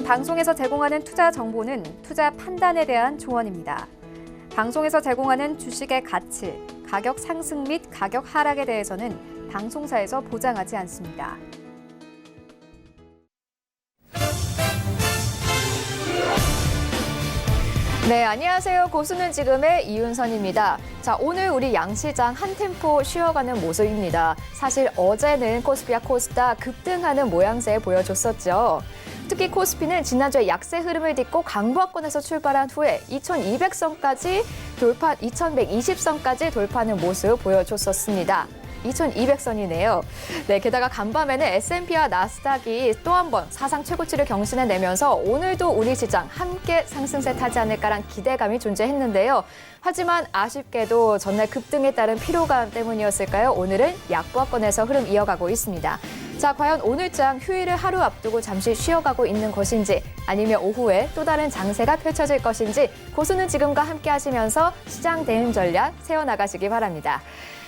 방송에서 제공하는 투자 정보는 투자 판단에 대한 조언입니다. 방송에서 제공하는 주식의 가치, 가격 상승 및 가격 하락에 대해서는 방송사에서 보장하지 않습니다. 네, 안녕하세요. 고수는 지금의 이윤선입니다. 자, 오늘 우리 양시장 한 템포 쉬어가는 모습입니다. 사실 어제는 코스피와 코스닥 급등하는 모양새 보여줬었죠. 특히 코스피는 지난주에 약세 흐름을 딛고 강보합권에서 출발한 후에 2200선까지 돌파, 2120선까지 돌파하는 모습 보여줬었습니다. 2200선이네요. 네, 게다가 간밤에는 S&P와 나스닥이 또 한 번 사상 최고치를 경신해내면서 오늘도 우리 시장 함께 상승세 타지 않을까란 기대감이 존재했는데요. 하지만 아쉽게도 전날 급등에 따른 피로감 때문이었을까요? 오늘은 약보합권에서 흐름 이어가고 있습니다. 자, 과연 오늘장 휴일을 하루 앞두고 잠시 쉬어가고 있는 것인지 아니면 오후에 또 다른 장세가 펼쳐질 것인지 고수는 지금과 함께 하시면서 시장 대응 전략 세워나가시기 바랍니다.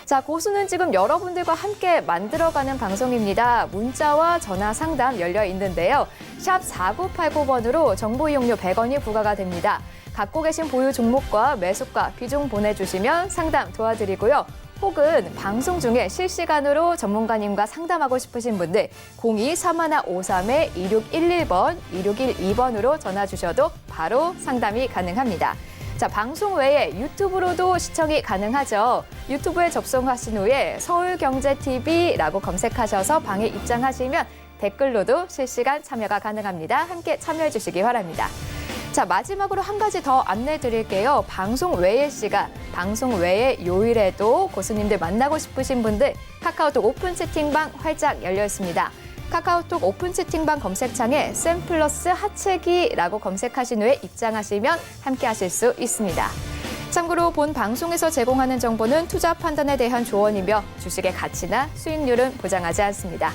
자, 고수는 지금 여러분들과 함께 만들어가는 방송입니다. 문자와 전화 상담 열려 있는데요. 샵 4989번으로 정보 이용료 100원이 부과가 됩니다. 갖고 계신 보유 종목과 매수가 비중 보내주시면 상담 도와드리고요. 혹은 방송 중에 실시간으로 전문가님과 상담하고 싶으신 분들 023153-2611번, 2612번으로 전화 주셔도 바로 상담이 가능합니다. 자, 방송 외에 유튜브로도 시청이 가능하죠. 유튜브에 접속하신 후에 서울경제TV라고 검색하셔서 방에 입장하시면 댓글로도 실시간 참여가 가능합니다. 함께 참여해 주시기 바랍니다. 자, 마지막으로 한 가지 더 안내 드릴게요. 방송 외의 시간, 방송 외의 요일에도 고수님들 만나고 싶으신 분들 카카오톡 오픈 채팅방 활짝 열려 있습니다. 카카오톡 오픈 채팅방 검색창에 샘플러스 하체기라고 검색하신 후에 입장하시면 함께 하실 수 있습니다. 참고로 본 방송에서 제공하는 정보는 투자 판단에 대한 조언이며 주식의 가치나 수익률은 보장하지 않습니다.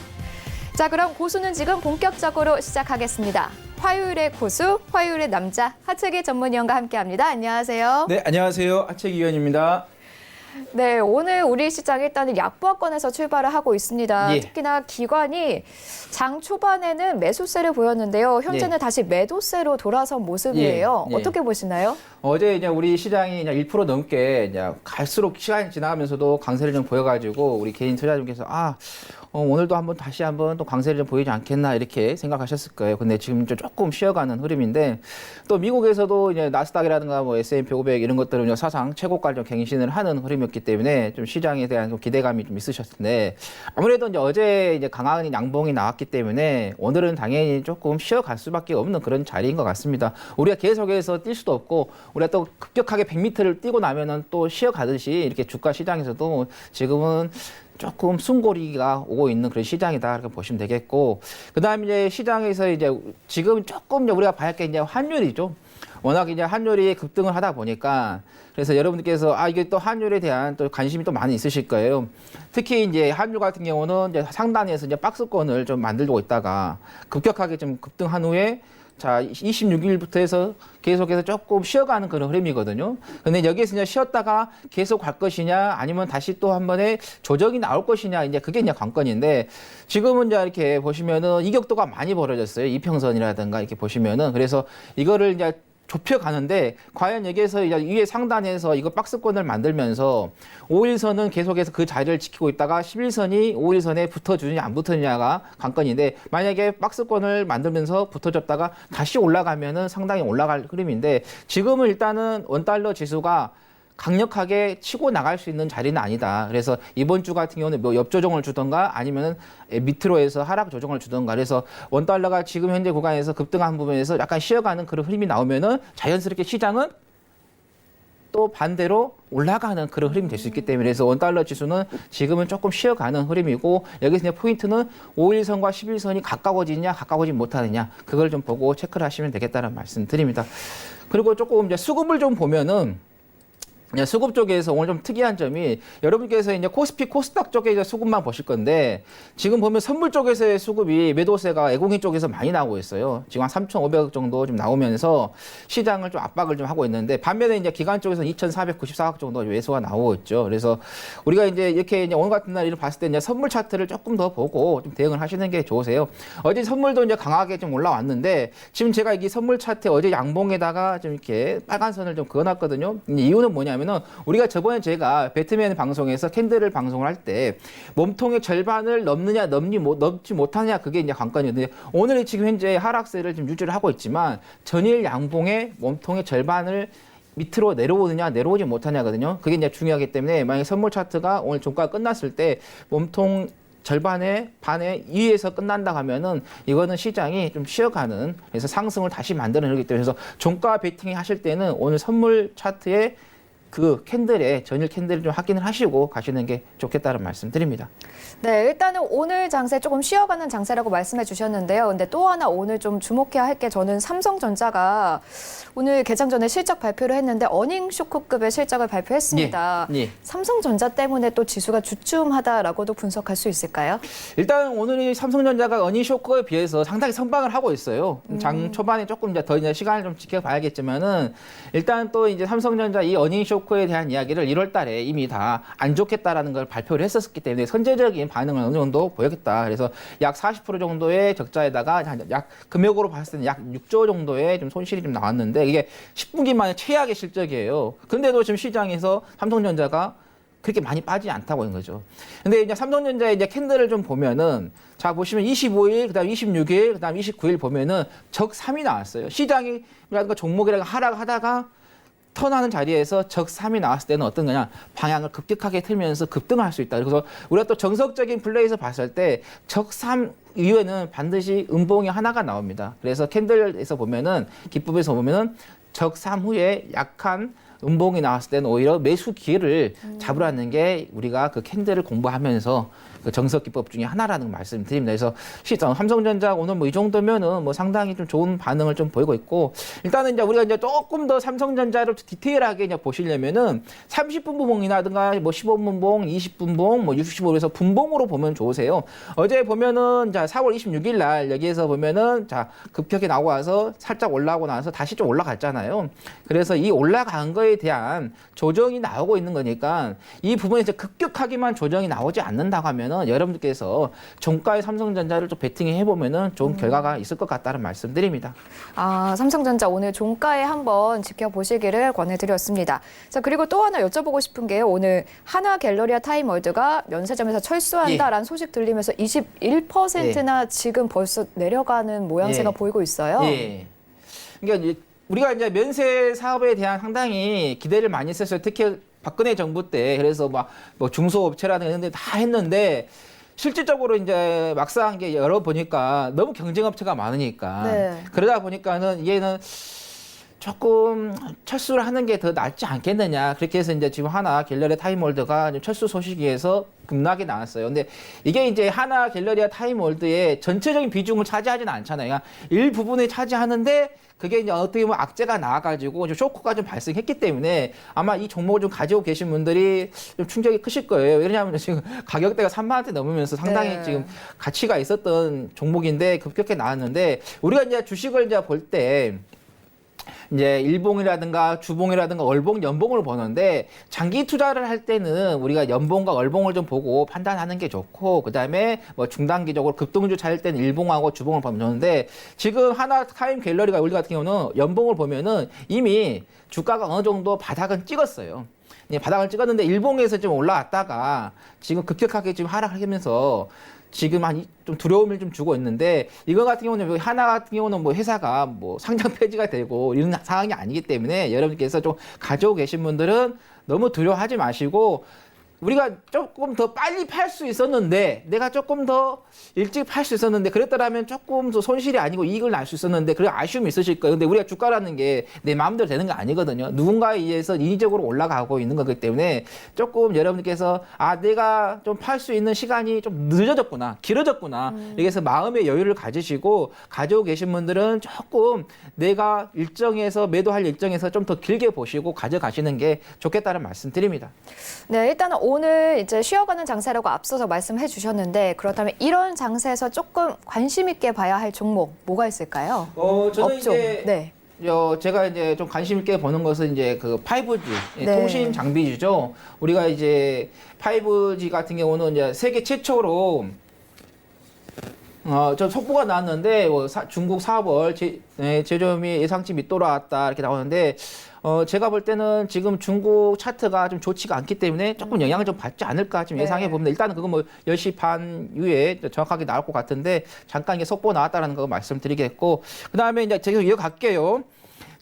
자, 그럼 고수는 지금 본격적으로 시작하겠습니다. 화요일의 고수, 화요일의 남자, 하체기 전문위원과 함께합니다. 안녕하세요. 네, 안녕하세요. 하체기 위원입니다. 네, 오늘 우리 시장 일단은 약보합권에서 출발을 하고 있습니다. 예. 특히나 기관이 장 초반에는 매수세를 보였는데요. 현재는 다시 매도세로 돌아선 모습이에요. 예. 어떻게 보시나요? 어제 이제 우리 시장이 이제 1% 넘게 이제 갈수록 시간이 지나가면서도 강세를 좀 보여가지고 우리 개인 투자자분께서 오늘도 다시 한번 또 강세를 좀 보이지 않겠나 이렇게 생각하셨을 거예요. 근데 지금 조금 쉬어가는 흐름인데 또 미국에서도 이제 나스닥이라든가 뭐 S&P 500 이런 것들은 사상 최고가를 좀 갱신을 하는 흐름이었기 때문에 좀 시장에 대한 좀 기대감이 좀 있으셨을 텐데 아무래도 이제 어제 이제 강한 양봉이 나왔기 때문에 오늘은 당연히 조금 쉬어갈 수밖에 없는 그런 자리인 것 같습니다. 우리가 계속해서 뛸 수도 없고 우리가 또 급격하게 100m를 뛰고 나면은 또 쉬어가듯이 이렇게 주가 시장에서도 지금은 조금 숨고리가 오고 있는 그런 시장이다 이렇게 보시면 되겠고 그다음에 이제 시장에서 이제 지금 조금 우리가 봐야 할 게 이제 환율이죠. 워낙 이제 환율이 급등을 하다 보니까 그래서 여러분들께서 이게 또 환율에 대한 또 관심이 또 많이 있으실 거예요. 특히 이제 환율 같은 경우는 이제 상단에서 이제 박스권을 좀 만들고 있다가 급격하게 좀 급등한 후에 자, 26일부터 해서 계속해서 조금 쉬어가는 그런 흐름이거든요. 근데 여기에서 이제 쉬었다가 계속 갈 것이냐, 아니면 다시 또 한 번에 조정이 나올 것이냐, 이제 그게 이제 관건인데, 지금은 이제 이렇게 보시면은 이격도가 많이 벌어졌어요. 이평선이라든가 이렇게 보시면은. 그래서 이거를 이제 좁혀가는데 과연 여기에서 이제 위에 상단에서 이거 박스권을 만들면서 5일선은 계속해서 그 자리를 지키고 있다가 11선이 5일선에 붙어주느냐 안 붙어주느냐가 관건인데 만약에 박스권을 만들면서 붙어졌다가 다시 올라가면은 상당히 올라갈 흐름인데 지금은 일단은 원달러 지수가 강력하게 치고 나갈 수 있는 자리는 아니다. 그래서 이번 주 같은 경우는 뭐 옆조정을 주던가 아니면 밑으로 해서 하락 조정을 주던가 그래서 원달러가 지금 현재 구간에서 급등한 부분에서 약간 쉬어가는 그런 흐름이 나오면은 자연스럽게 시장은 또 반대로 올라가는 그런 흐름이 될 수 있기 때문에 그래서 원달러 지수는 지금은 조금 쉬어가는 흐름이고 여기서 이제 포인트는 5일선과 11선이 가까워지냐 가까워지지 못하느냐 그걸 좀 보고 체크를 하시면 되겠다는 말씀 드립니다. 그리고 조금 이제 수급을 좀 보면은 수급 쪽에서 오늘 좀 특이한 점이 여러분께서 이제 코스피 코스닥 쪽에 이제 수급만 보실 건데 지금 보면 선물 쪽에서의 수급이 매도세가 애공인 쪽에서 많이 나오고 있어요. 지금 한 3,500억 정도 좀 나오면서 시장을 좀 압박을 좀 하고 있는데 반면에 이제 기관 쪽에서 2,494억 정도 매수가 나오고 있죠. 그래서 우리가 이제 이렇게 이제 오늘 같은 날 이를 봤을 때 이제 선물 차트를 조금 더 보고 좀 대응을 하시는 게 좋으세요. 어제 선물도 이제 강하게 좀 올라왔는데 지금 제가 이 선물 차트 어제 양봉에다가 좀 이렇게 빨간 선을 좀 그어놨거든요. 이유는 뭐냐면 우리가 저번에 제가 배트맨 방송에서 캔들을 방송을 할 때 몸통의 절반을 넘느냐 넘지 못하냐 그게 이제 관건이었는데 오늘 지금 현재 하락세를 좀 유지를 하고 있지만 전일 양봉의 몸통의 절반을 밑으로 내려오느냐 내려오지 못하냐거든요. 그게 이제 중요하기 때문에 만약에 선물 차트가 오늘 종가 끝났을 때 몸통 절반의 반의 위에서 끝난다 하면은 이거는 시장이 좀 쉬어가는 그래서 상승을 다시 만들어내기 때문에 그래서 종가 베팅 하실 때는 오늘 선물 차트에 그 캔들에 전일 캔들을 좀 확인을 하시고 가시는 게 좋겠다는 말씀 드립니다. 네, 일단은 오늘 장세 조금 쉬어가는 장세라고 말씀해 주셨는데요. 근데 또 하나 오늘 좀 주목해야 할 게 저는 삼성전자가 오늘 개장 전에 실적 발표를 했는데 어닝 쇼크급의 실적을 발표했습니다. 예. 삼성전자 때문에 또 지수가 주춤하다라고도 분석할 수 있을까요? 일단 오늘 삼성전자가 어닝 쇼크에 비해서 상당히 선방을 하고 있어요. 장 초반에 조금 이제 더 이제 시간을 좀 지켜봐야겠지만은 일단 또 이제 삼성전자 이 어닝 쇼크에 대한 이야기를 1월 달에 이미 다 안 좋겠다라는 걸 발표를 했었기 때문에 선제적인 반응을 어느 정도 보였겠다. 그래서 약 40% 정도의 적자에다가 약 금액으로 봤을 때는 약 6조 정도의 좀 손실이 좀 나왔는데 이게 10분기 만에 최악의 실적이에요. 근데도 지금 시장에서 삼성전자가 그렇게 많이 빠지지 않다고 하는 거죠. 근데 이제 삼성전자의 이제 캔들을 좀 보면은 자 보시면 25일, 그다음 26일, 그다음 29일 보면은 적 3이 나왔어요. 시장이라든가 종목이라든가 하락하다가 턴하는 자리에서 적 3이 나왔을 때는 어떤 거냐 방향을 급격하게 틀면서 급등할 수 있다. 그래서 우리가 또 정석적인 플레이에서 봤을 때 적 3 이후에는 반드시 음봉이 하나가 나옵니다. 그래서 캔들에서 보면은 기법에서 보면은 적 3 후에 약한 음봉이 나왔을 때는 오히려 매수 기회를 잡으라는 게 우리가 그 캔들을 공부하면서 그 정석 기법 중에 하나라는 말씀드립니다. 그래서 시장 삼성전자 오늘 뭐 이 정도면은 뭐 상당히 좀 좋은 반응을 좀 보이고 있고 일단은 이제 우리가 이제 조금 더 삼성전자를 디테일하게 이제 보시려면은 30분 분봉이라든가 뭐 15분 봉, 20분 봉, 뭐 65에서 분봉으로 보면 좋으세요. 어제 보면은 자 4월 26일 날 여기에서 보면은 자 급격히 나와서 살짝 올라오고 나서 다시 좀 올라갔잖아요. 그래서 이 올라간 거에 대한 조정이 나오고 있는 거니까 이 부분에서 급격하게만 조정이 나오지 않는다고 하면은 여러분들께서 종가의 삼성전자를 좀 베팅해 보면은 좋은 결과가 있을 것 같다는 말씀드립니다. 아, 삼성전자 오늘 종가에 한번 지켜보시기를 권해드렸습니다. 자, 그리고 또 하나 여쭤보고 싶은 게요. 오늘 하나 갤러리아 타임월드가 면세점에서 철수한다라는 소식 들리면서 21%나 지금 벌써 내려가는 모양새가 보이고 있어요. 예. 그러니까 이제 우리가 이제 면세 사업에 대한 상당히 기대를 많이 했었어요. 특히 박근혜 정부 때 그래서 막 뭐 중소업체라든가 이런 데 다 했는데 실질적으로 이제 막상 이게 열어보니까 너무 경쟁업체가 많으니까 네. 그러다 보니까는 얘는 조금 철수를 하는 게 더 낫지 않겠느냐. 그렇게 해서 이제 지금 하나 갤러리아 타임월드가 철수 소식에서 급락이 나왔어요. 근데 이게 이제 하나 갤러리아 타임월드의 전체적인 비중을 차지하지는 않잖아요. 그냥 일부분을 차지하는데 그게 이제 어떻게 보면 악재가 나와가지고 좀 쇼크가 좀 발생했기 때문에 아마 이 종목을 좀 가지고 계신 분들이 좀 충격이 크실 거예요. 왜냐하면 지금 가격대가 3만 원대 넘으면서 상당히 네. 지금 가치가 있었던 종목인데 급격히 나왔는데 우리가 이제 주식을 이제 볼 때 이제 일봉이라든가 주봉이라든가 월봉, 연봉을 보는데 장기 투자를 할 때는 우리가 연봉과 월봉을 좀 보고 판단하는 게 좋고 그다음에 뭐 중단기적으로 급등주 차일 때는 일봉하고 주봉을 보면 좋은데 지금 하나 타임 갤러리가 우리 같은 경우는 연봉을 보면은 이미 주가가 어느 정도 바닥은 찍었어요. 바닥을 찍었는데 일봉에서 좀 올라왔다가 지금 급격하게 지금 하락하면서 지금 좀 두려움을 좀 주고 있는데 이거 같은 경우는 하나 같은 경우는 뭐 회사가 뭐 상장 폐지가 되고 이런 상황이 아니기 때문에 여러분께서 좀 가지고 계신 분들은 너무 두려워하지 마시고 우리가 조금 더 빨리 팔 수 있었는데, 내가 조금 더 일찍 팔 수 있었는데, 그랬더라면 조금 더 손실이 아니고 이익을 날 수 있었는데, 그런 아쉬움이 있으실 거예요. 근데 우리가 주가라는 게 내 마음대로 되는 거 아니거든요. 누군가에 의해서 인위적으로 올라가고 있는 거기 때문에 조금 여러분께서 내가 좀 팔 수 있는 시간이 좀 늦어졌구나, 길어졌구나. 이렇게 해서 마음의 여유를 가지시고 가지고 계신 분들은 조금 내가 일정에서 매도할 일정에서 좀 더 길게 보시고 가져가시는 게 좋겠다는 말씀드립니다. 네, 일단은 오늘 이제 쉬어가는 장세라고 앞서서 말씀해 주셨는데 그렇다면 이런 장세에서 조금 관심 있게 봐야 할 종목 뭐가 있을까요? 저는 업종. 이제 네. 제가 이제 좀 관심 있게 보는 것은 이제 그 5G 네. 통신 장비주죠. 우리가 이제 5G 같은 경우는 이제 세계 최초로 저 속보가 나왔는데 중국 4월 제조업이 예상치 밑돌아왔다 이렇게 나오는데 제가 볼 때는 지금 중국 차트가 좀 좋지가 않기 때문에 조금 영향을 좀 받지 않을까 지금 예상해 봅니다. 일단은 그거 뭐 10시 반 이후에 정확하게 나올 것 같은데 잠깐 이게 속보 나왔다라는 거 말씀드리겠고 그다음에 이제 제가 이어갈게요.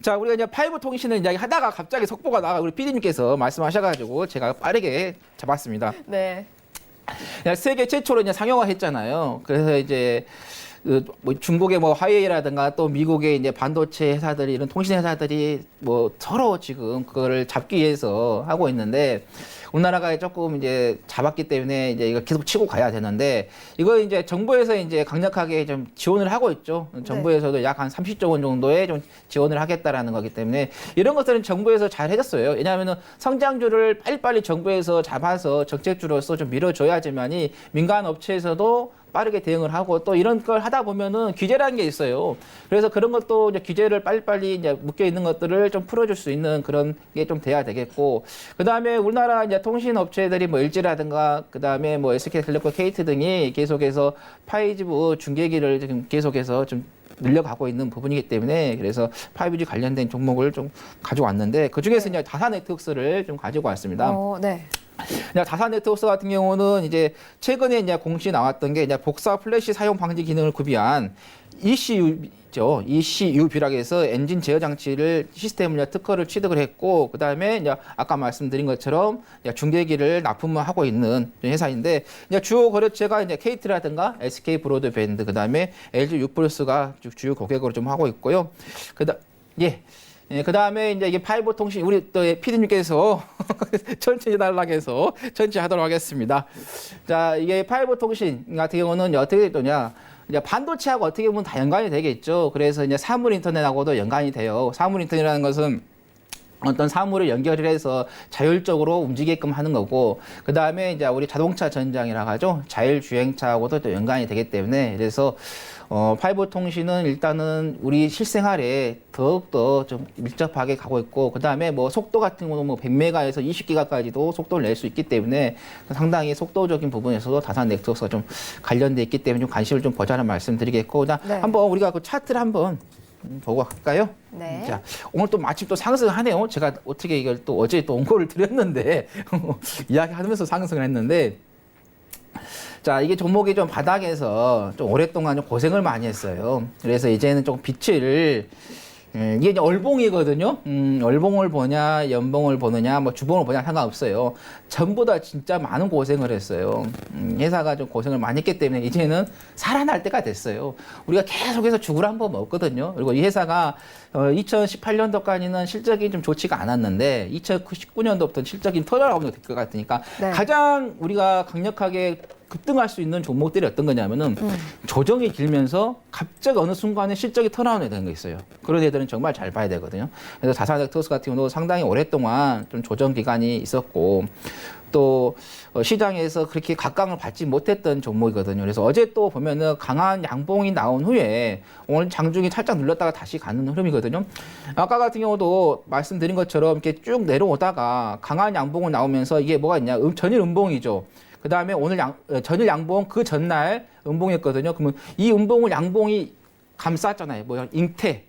자, 우리가 이제 5 통신을 이야기 하다가 갑자기 속보가 나가 우리 PD님께서 말씀하셔가지고 제가 빠르게 잡았습니다. 네. 세계 최초로 이제 상용화 했잖아요. 그래서 이제 뭐 중국의 뭐 화웨이라든가 또 미국의 이제 반도체 회사들이 이런 통신 회사들이 뭐 서로 지금 그거를 잡기 위해서 하고 있는데 우리나라가 조금 이제 잡았기 때문에 이제 이거 계속 치고 가야 되는데 이거 이제 정부에서 이제 강력하게 좀 지원을 하고 있죠. 정부에서도 약 한 30조 원 정도의 좀 지원을 하겠다라는 거기 때문에 이런 것들은 정부에서 잘 해줬어요. 왜냐하면은 성장주를 빨리빨리 정부에서 잡아서 정책주로서 좀 밀어줘야지만이 민간 업체에서도 빠르게 대응을 하고 또 이런 걸 하다 보면은 규제라는 게 있어요. 그래서 그런 것도 이제 규제를 빨리빨리 이제 묶여 있는 것들을 좀 풀어줄 수 있는 그런 게 좀 돼야 되겠고 그 다음에 우리나라 이제 통신 업체들이 뭐 LG라든가 그 다음에 뭐 SK텔레콤, KT 등이 계속해서 5G 중계기를 지금 계속해서 좀 늘려가고 있는 부분이기 때문에 그래서 5G 관련된 종목을 좀 가지고 왔는데 그 중에서 이제 다산 네트워크스를 좀 가지고 왔습니다. 네. 다산 네트워크스 같은 경우는 이제 최근에 이제 공시 나왔던 게 이제 복사 플래시 사용 방지 기능을 구비한 ECU죠. ECUB라고 해서 엔진 제어 장치를 시스템을 특허를 취득을 했고 그다음에 이제 아까 말씀드린 것처럼 이제 중계기를 납품을 하고 있는 회사인데 이제 주요 거래처가 이제 KT라든가 SK 브로드밴드 그다음에 LG U+가 주요 고객으로 좀 하고 있고요. 그 다음에 이제 이게 5 통신, 우리 또 PD님께서 천천히 달라고 해서 천천히 하도록 하겠습니다. 자, 이게 5 통신 같은 경우는 어떻게 되냐. 이제 반도체하고 어떻게 보면 다 연관이 되겠죠. 그래서 이제 사물 인터넷하고도 연관이 돼요. 사물 인터넷이라는 것은 어떤 사물을 연결을 해서 자율적으로 움직이게끔 하는 거고, 그 다음에 이제 우리 자동차 전장이라고 하죠. 자율주행차하고도 또 연관이 되기 때문에, 그래서 5 통신은 일단은 우리 실생활에 더욱더 좀 밀접하게 가고 있고, 그 다음에 뭐 속도 같은 경우는 뭐 100메가에서 20기가까지도 속도를 낼 수 있기 때문에 상당히 속도적인 부분에서도 다산 네트워크가 좀 관련돼 있기 때문에 좀 관심을 좀 보자는 말씀 드리겠고, 네. 한번 우리가 그 차트를 한번 보고 갈까요? 네. 자, 오늘 또 마침 또 상승하네요. 제가 어떻게 이걸 또 어제 또 원고를 드렸는데 이야기하면서 상승을 했는데 자, 이게 종목이 좀 바닥에서 좀 오랫동안 좀 고생을 많이 했어요. 그래서 이제는 좀 빛을 이게 이제 얼봉이거든요. 얼봉을 보냐, 연봉을 보느냐, 뭐 주봉을 보냐 상관없어요. 전부 다 진짜 많은 고생을 했어요. 회사가 좀 고생을 많이 했기 때문에 이제는 살아날 때가 됐어요. 우리가 계속해서 죽을 한 번 먹거든요. 그리고 이 회사가 2018년도까지는 실적이 좀 좋지가 않았는데 2019년도부터 실적이 터널아웃이 될 것 같으니까 네. 가장 우리가 강력하게 급등할 수 있는 종목들이 어떤 거냐면은 조정이 길면서 갑자기 어느 순간에 실적이 턴아웃이 되는 게 있어요. 그런 애들은 정말 잘 봐야 되거든요. 그래서 다산 네트워크스 같은 경우도 상당히 오랫동안 좀 조정 기간이 있었고 또 시장에서 그렇게 각광을 받지 못했던 종목이거든요. 그래서 어제 또 보면은 강한 양봉이 나온 후에 오늘 장중이 살짝 눌렀다가 다시 가는 흐름이거든요. 아까 같은 경우도 말씀드린 것처럼 이렇게 쭉 내려오다가 강한 양봉을 나오면서 이게 뭐가 있냐? 전일 음봉이죠. 그 다음에 오늘 전일 양봉 그 전날 음봉이었거든요. 그러면 이 음봉을 양봉이 감쌌잖아요. 뭐야? 잉태.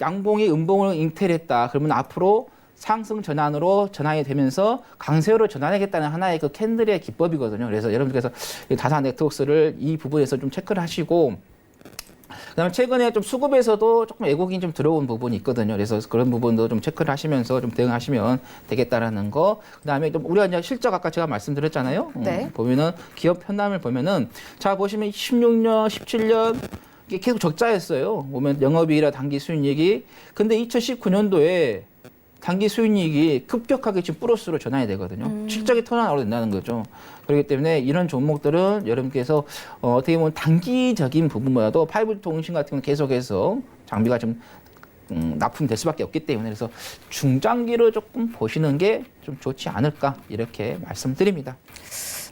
양봉이 음봉을 잉태를 했다. 그러면 앞으로 상승 전환으로 전환이 되면서 강세로 전환하겠다는 하나의 그 캔들의 기법이거든요. 그래서 여러분들께서 다산 네트워크스를 이 부분에서 좀 체크를 하시고 그다음에 최근에 좀 수급에서도 조금 왜곡이 좀 들어온 부분이 있거든요. 그래서 그런 부분도 좀 체크를 하시면서 좀 대응하시면 되겠다라는 거. 그다음에 또 우리가 이제 실적 아까 제가 말씀드렸잖아요. 네. 보면은 기업 편남을 보면은 자 보시면 16년, 17년 이게 계속 적자였어요. 보면 영업이익이나 당기 수익률이. 근데 2019년도에 단기 수익률이 급격하게 지금 플러스로 전환이 되거든요. 실적이 턴어라운드 된다는 거죠. 그렇기 때문에 이런 종목들은 여러분께서 어떻게 보면 단기적인 부분보다도 5G 통신 같은 경우는 계속해서 장비가 좀 납품될 수밖에 없기 때문에 그래서 중장기로 조금 보시는 게 좀 좋지 않을까 이렇게 말씀드립니다.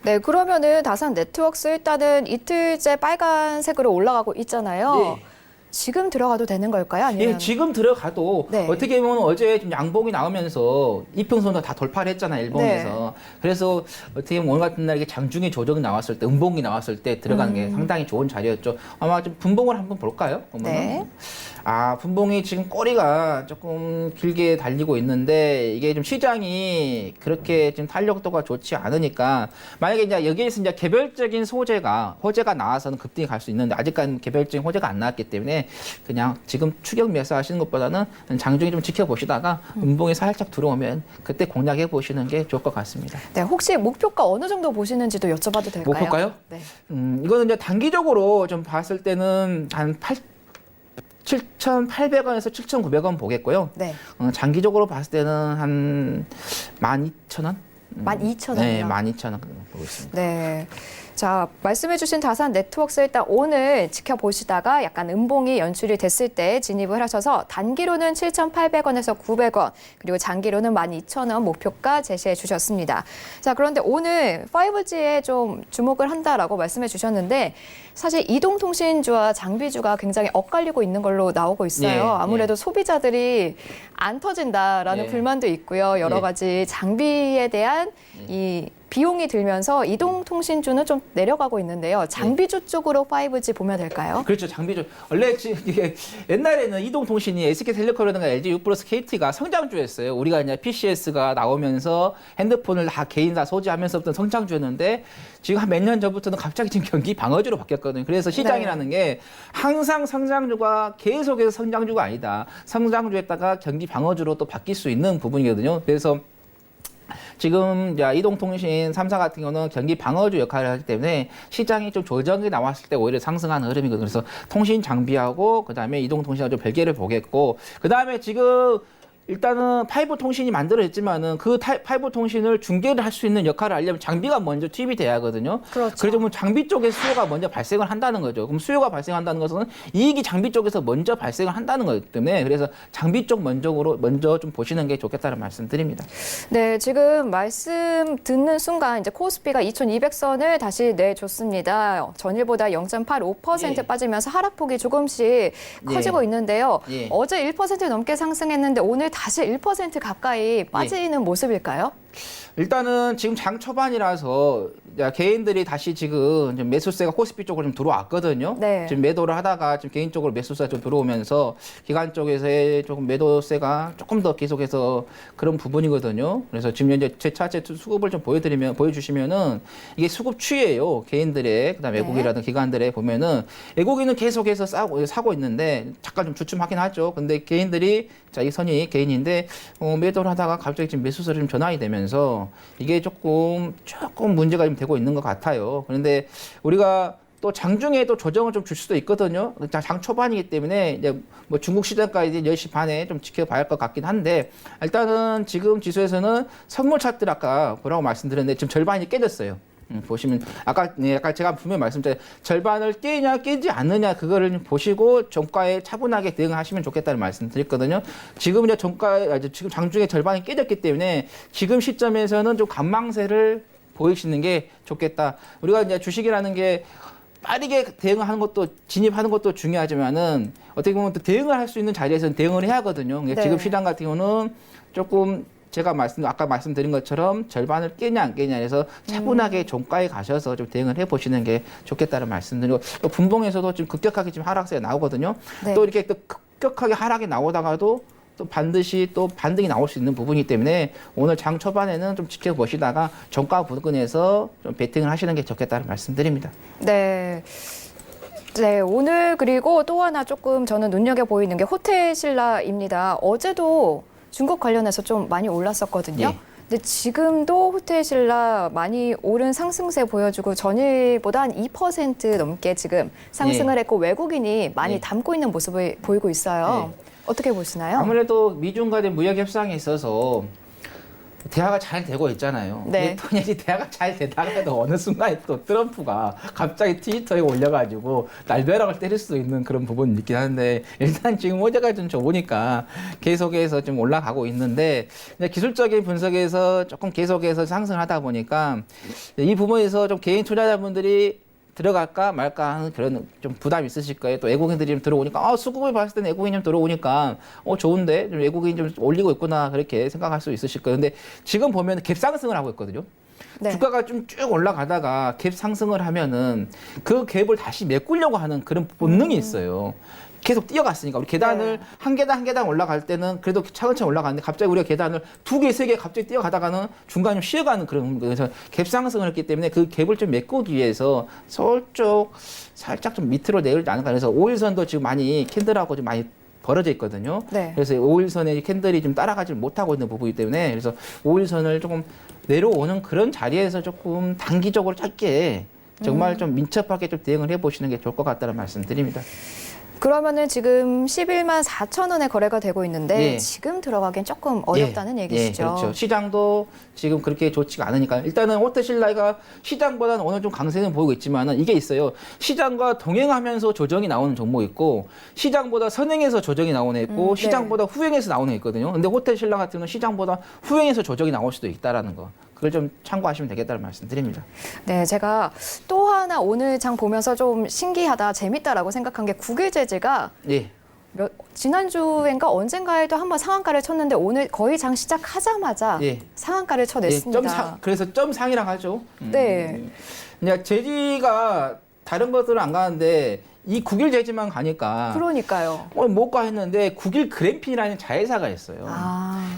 네, 그러면은 다산 네트워크스 일단은 이틀째 빨간색으로 올라가고 있잖아요. 예. 지금 들어가도 되는 걸까요? 아니면 예, 지금 들어가도 네. 어떻게 보면 어제 좀 양봉이 나오면서 이평선도 다 돌파를 했잖아요, 일본에서. 그래서 어떻게 보면 오늘 같은 날 이게 장중에 조정이 나왔을 때, 음봉이 나왔을 때 들어가는 게 상당히 좋은 자리였죠. 아마 좀 분봉을 한번 볼까요? 보면은. 네. 아, 분봉이 지금 꼬리가 조금 길게 달리고 있는데 이게 좀 시장이 그렇게 지금 탄력도가 좋지 않으니까 만약에 이제 여기에서 이제 개별적인 호재가 나와서는 급등이 갈 수 있는데 아직까지 개별적인 호재가 안 나왔기 때문에 그냥 지금 추격 매수 하시는 것보다는 장중에 좀 지켜보시다가 음봉이 살짝 들어오면 그때 공략해 보시는 게 좋을 것 같습니다. 네, 혹시 목표가 어느 정도 보시는지도 여쭤봐도 될까요? 목표가요? 네. 이거는 이제 단기적으로 좀 봤을 때는 한 7,800원에서 7,900원 보겠고요. 네. 장기적으로 봤을 때는 한 12,000원? 12,000원 이요? 네, 12,000원 보고 있습니다. 네. 자, 말씀해주신 다산 네트워크스 일단 오늘 지켜보시다가 약간 음봉이 연출이 됐을 때 진입을 하셔서 단기로는 7,800원에서 900원 그리고 장기로는 12,000원 목표가 제시해 주셨습니다. 자, 그런데 오늘 5G에 좀 주목을 한다라고 말씀해 주셨는데 사실 이동통신주와 장비주가 굉장히 엇갈리고 있는 걸로 나오고 있어요. 예, 아무래도 소비자들이 안 터진다라는 예. 불만도 있고요. 여러 예. 가지 장비에 대한 이 비용이 들면서 이동통신주는 좀 내려가고 있는데요. 장비주 쪽으로 5G 보면 될까요? 그렇죠. 장비주. 원래 이게 옛날에는 이동통신이 SK텔레콤이라든가 LG U+, KT가 성장주였어요. 우리가 이제 PCS가 나오면서 핸드폰을 다 개인 다 소지하면서부터 성장주였는데 지금 한 몇 년 전부터는 갑자기 지금 경기 방어주로 바뀌었거든요. 그래서 시장이라는 게 항상 성장주가 계속해서 성장주가 아니다. 성장주였다가 경기 방어주로 또 바뀔 수 있는 부분이거든요. 그래서 지금 이동통신 3사 같은 경우는 경기 방어주 역할을 하기 때문에 시장이 좀 조정이 나왔을 때 오히려 상승하는 흐름이거든요. 그래서 통신 장비하고 그다음에 이동통신하고 좀 별개를 보겠고 그다음에 지금 일단은 5 통신이 만들어졌지만은 그 5 통신을 중계를 할 수 있는 역할을 하려면 장비가 먼저 투입이 돼야 하거든요. 그렇죠. 그래서 뭐 장비 쪽에 수요가 먼저 발생을 한다는 거죠. 그럼 수요가 발생한다는 것은 이익이 장비 쪽에서 먼저 발생을 한다는 거기 때문에 그래서 장비 쪽 먼저 좀 보시는 게 좋겠다는 말씀드립니다. 네, 지금 말씀 듣는 순간 이제 코스피가 2,200선을 다시 내줬습니다. 전일보다 0.85% 예. 빠지면서 하락폭이 조금씩 커지고 있는데요. 예. 어제 1% 넘게 상승했는데 오늘 다시 1% 가까이 빠지는 모습일까요? 일단은 지금 장 초반이라서 개인들이 다시 지금 좀 매수세가 코스피 쪽으로 좀 들어왔거든요. 네. 지금 매도를 하다가 지금 개인적으로 매수세가 좀 들어오면서 기관 쪽에서의 조금 매도세가 조금 더 계속해서 그런 부분이거든요. 그래서 지금 현재 제 차트 수급을 좀 보여주시면은 이게 수급 추이예요. 개인들의 그다음 외국이라든 기관들의 보면은 외국인은 계속해서 사고 있는데 잠깐 좀 주춤하긴 하죠. 근데 개인들이 자, 이 선이 개인인데 매도를 하다가 갑자기 지금 매수세로 좀 전환이 되면서 이게 조금 문제가 좀 되고 있는 것 같아요. 그런데 우리가 또 장중에 또 조정을 좀 줄 수도 있거든요. 장 초반이기 때문에 이제 뭐 중국 시장까지 10시 반에 좀 지켜봐야 할 것 같긴 한데 일단은 지금 지수에서는 선물 차트를 아까 뭐라고 말씀드렸는데 지금 절반이 깨졌어요. 보시면 아까 제가 분명히 말씀드렸죠. 절반을 깨냐 깨지 않느냐 그거를 보시고 종가에 차분하게 대응하시면 좋겠다는 말씀드렸거든요. 지금 이제 지금 장중에 절반이 깨졌기 때문에 지금 시점에서는 좀 관망세를 보이시는 게 좋겠다. 우리가 이제 주식이라는 게 빠르게 대응하는 것도 진입하는 것도 중요하지만은 어떻게 보면 또 대응을 할 수 있는 자리에서는 대응을 해야 하거든요. 네. 지금 시장 같은 경우는 조금 제가 아까 말씀드린 것처럼 절반을 깨냐 안 깨냐 해서 차분하게 종가에 가셔서 좀 대응을 해보시는 게 좋겠다는 말씀드리고 또 분봉에서도 지금 급격하게 지금 하락세가 나오거든요. 네. 또 이렇게 또 급격하게 하락이 나오다가도 또 반드시 또 반등이 나올 수 있는 부분이기 때문에 오늘 장 초반에는 좀 지켜보시다가 종가 부근에서 좀 베팅을 하시는 게 좋겠다는 말씀드립니다. 네. 네, 오늘 그리고 또 하나 조금 저는 눈여겨 보이는 게 호텔신라입니다. 어제도 중국 관련해서 좀 많이 올랐었거든요. 예. 근데 지금도 호텔신라 많이 오른 상승세 보여주고 전일보다 한 2% 넘게 지금 상승을 했고 외국인이 많이 예. 담고 있는 모습을 보이고 있어요. 어떻게 보시나요? 아무래도 미중 간의 무역 협상에 있어서 대화가 잘 되고 있잖아요. 네. 대통령이 대화가 잘 되다가도 어느 순간에 또 트럼프가 갑자기 트위터에 올려가지고 날벼락을 때릴 수 있는 그런 부분이 있긴 한데 일단 지금 어제가 좀 좋으니까 계속해서 좀 올라가고 있는데 기술적인 분석에서 조금 계속해서 상승하다 보니까 이 부분에서 좀 개인 투자자분들이 들어갈까 말까 하는 그런 좀 부담이 있으실 거예요. 또 외국인들이 좀 들어오니까 수급을 봤을 때는 외국인이 좀 들어오니까 좋은데 좀 외국인이 좀 올리고 있구나 그렇게 생각할 수 있으실 거예요. 근데 지금 보면 갭 상승을 하고 있거든요. 네. 주가가 좀 쭉 올라가다가 갭 상승을 하면은 그 갭을 다시 메꾸려고 하는 그런 본능이 있어요. 계속 뛰어갔으니까 우리 계단을 네. 한 계단 올라갈 때는 그래도 차근차근 올라가는데 갑자기 우리가 계단을 2개, 3개 갑자기 뛰어가다가는 중간에 좀 쉬어가는 그런 그래서 갭 상승을 했기 때문에 그 갭을 좀 메꾸기 위해서 서쪽 살짝 좀 밑으로 내리지 않을까 그래서 5일선도 지금 많이 캔들하고 좀 많이 벌어져 있거든요. 네. 그래서 5일선의 캔들이 좀 따라가지 못하고 있는 부분이기 때문에 그래서 5일선을 조금 내려오는 그런 자리에서 조금 단기적으로 짧게 정말 좀 민첩하게 좀 대응을 해보시는 게 좋을 것 같다는 말씀드립니다. 그러면은 지금 11만 4천 원에 거래가 되고 있는데 예. 지금 들어가긴 조금 어렵다는 얘기시죠. 예, 그렇죠. 시장도 지금 그렇게 좋지가 않으니까 일단은 호텔신라가 시장보다는 오늘 좀 강세는 보이고 있지만은 이게 있어요. 시장과 동행하면서 조정이 나오는 종목이 있고 시장보다 선행해서 조정이 나오는 애 있고 네. 시장보다 후행해서 나오는 애 있거든요. 근데 호텔신라 같은 경우는 시장보다 후행해서 조정이 나올 수도 있다라는 거. 그걸 좀 참고하시면 되겠다는 말씀드립니다. 네, 제가 또 하나 오늘 장 보면서 좀 신기하다, 재밌다라고 생각한 게 국유재즈가 예. 지난주엔가 언젠가에도 한번 상한가를 쳤는데 오늘 거의 장 시작하자마자 예. 상한가를 쳐냈습니다. 그래서 점상이라고 하죠. 네. 그냥 재지가 다른 것들은 안 가는데 이 국일 재지만 가니까 그러니까요. 못 가 했는데 국일 그램핀이라는 자회사가 있어요.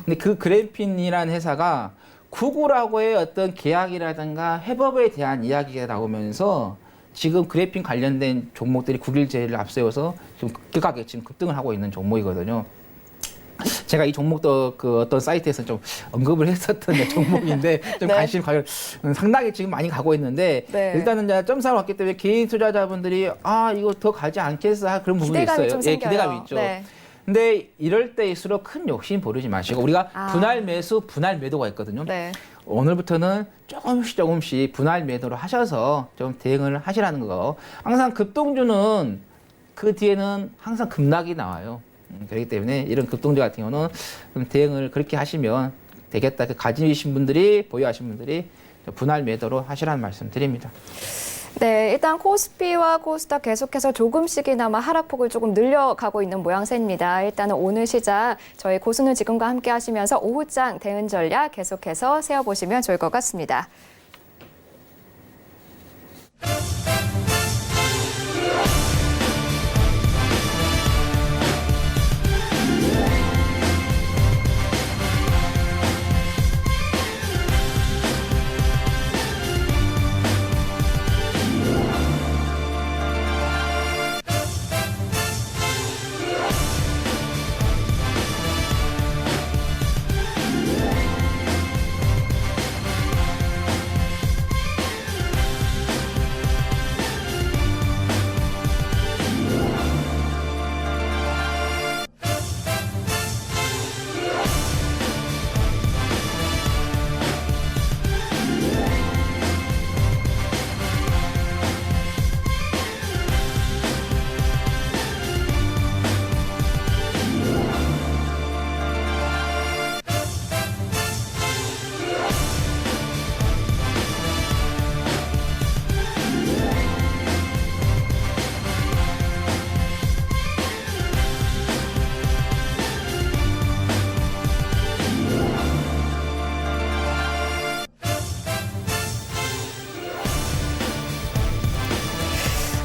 근데 그 그램핀이라는 회사가 구글하고의 어떤 계약이라든가 협업에 대한 이야기가 나오면서 지금 그래핀 관련된 종목들이 국일제를 앞세워서 좀 급격하게 지금 급등을 하고 있는 종목이거든요. 제가 이 종목도 그 어떤 사이트에서 좀 언급을 했었던 종목인데 좀 네. 관심 가요. 상당히 지금 많이 가고 있는데 네. 일단은 이제 점사로 왔기 때문에 개인 투자자분들이 이거 더 가지 않겠어 그런 부분이 기대감이 있어요. 좀 생겨요. 기대감이 있죠. 네. 근데 이럴 때일수록 큰 욕심 부리지 마시고 우리가 분할 매수, 분할 매도가 있거든요. 네. 오늘부터는 조금씩 분할 매도를 하셔서 좀 대응을 하시라는 거. 항상 급등주는 그 뒤에는 항상 급락이 나와요. 그렇기 때문에 이런 급등주 같은 경우는 좀 대응을 그렇게 하시면 되겠다. 가지신 분들이, 보유하신 분들이 분할 매도로 하시라는 말씀 드립니다. 네, 일단 코스피와 코스닥 계속해서 조금씩이나마 하락폭을 조금 늘려가고 있는 모양새입니다. 일단은 오늘 시장 저희 고수는 지금과 함께 하시면서 오후장 대응 전략 계속해서 세워보시면 좋을 것 같습니다.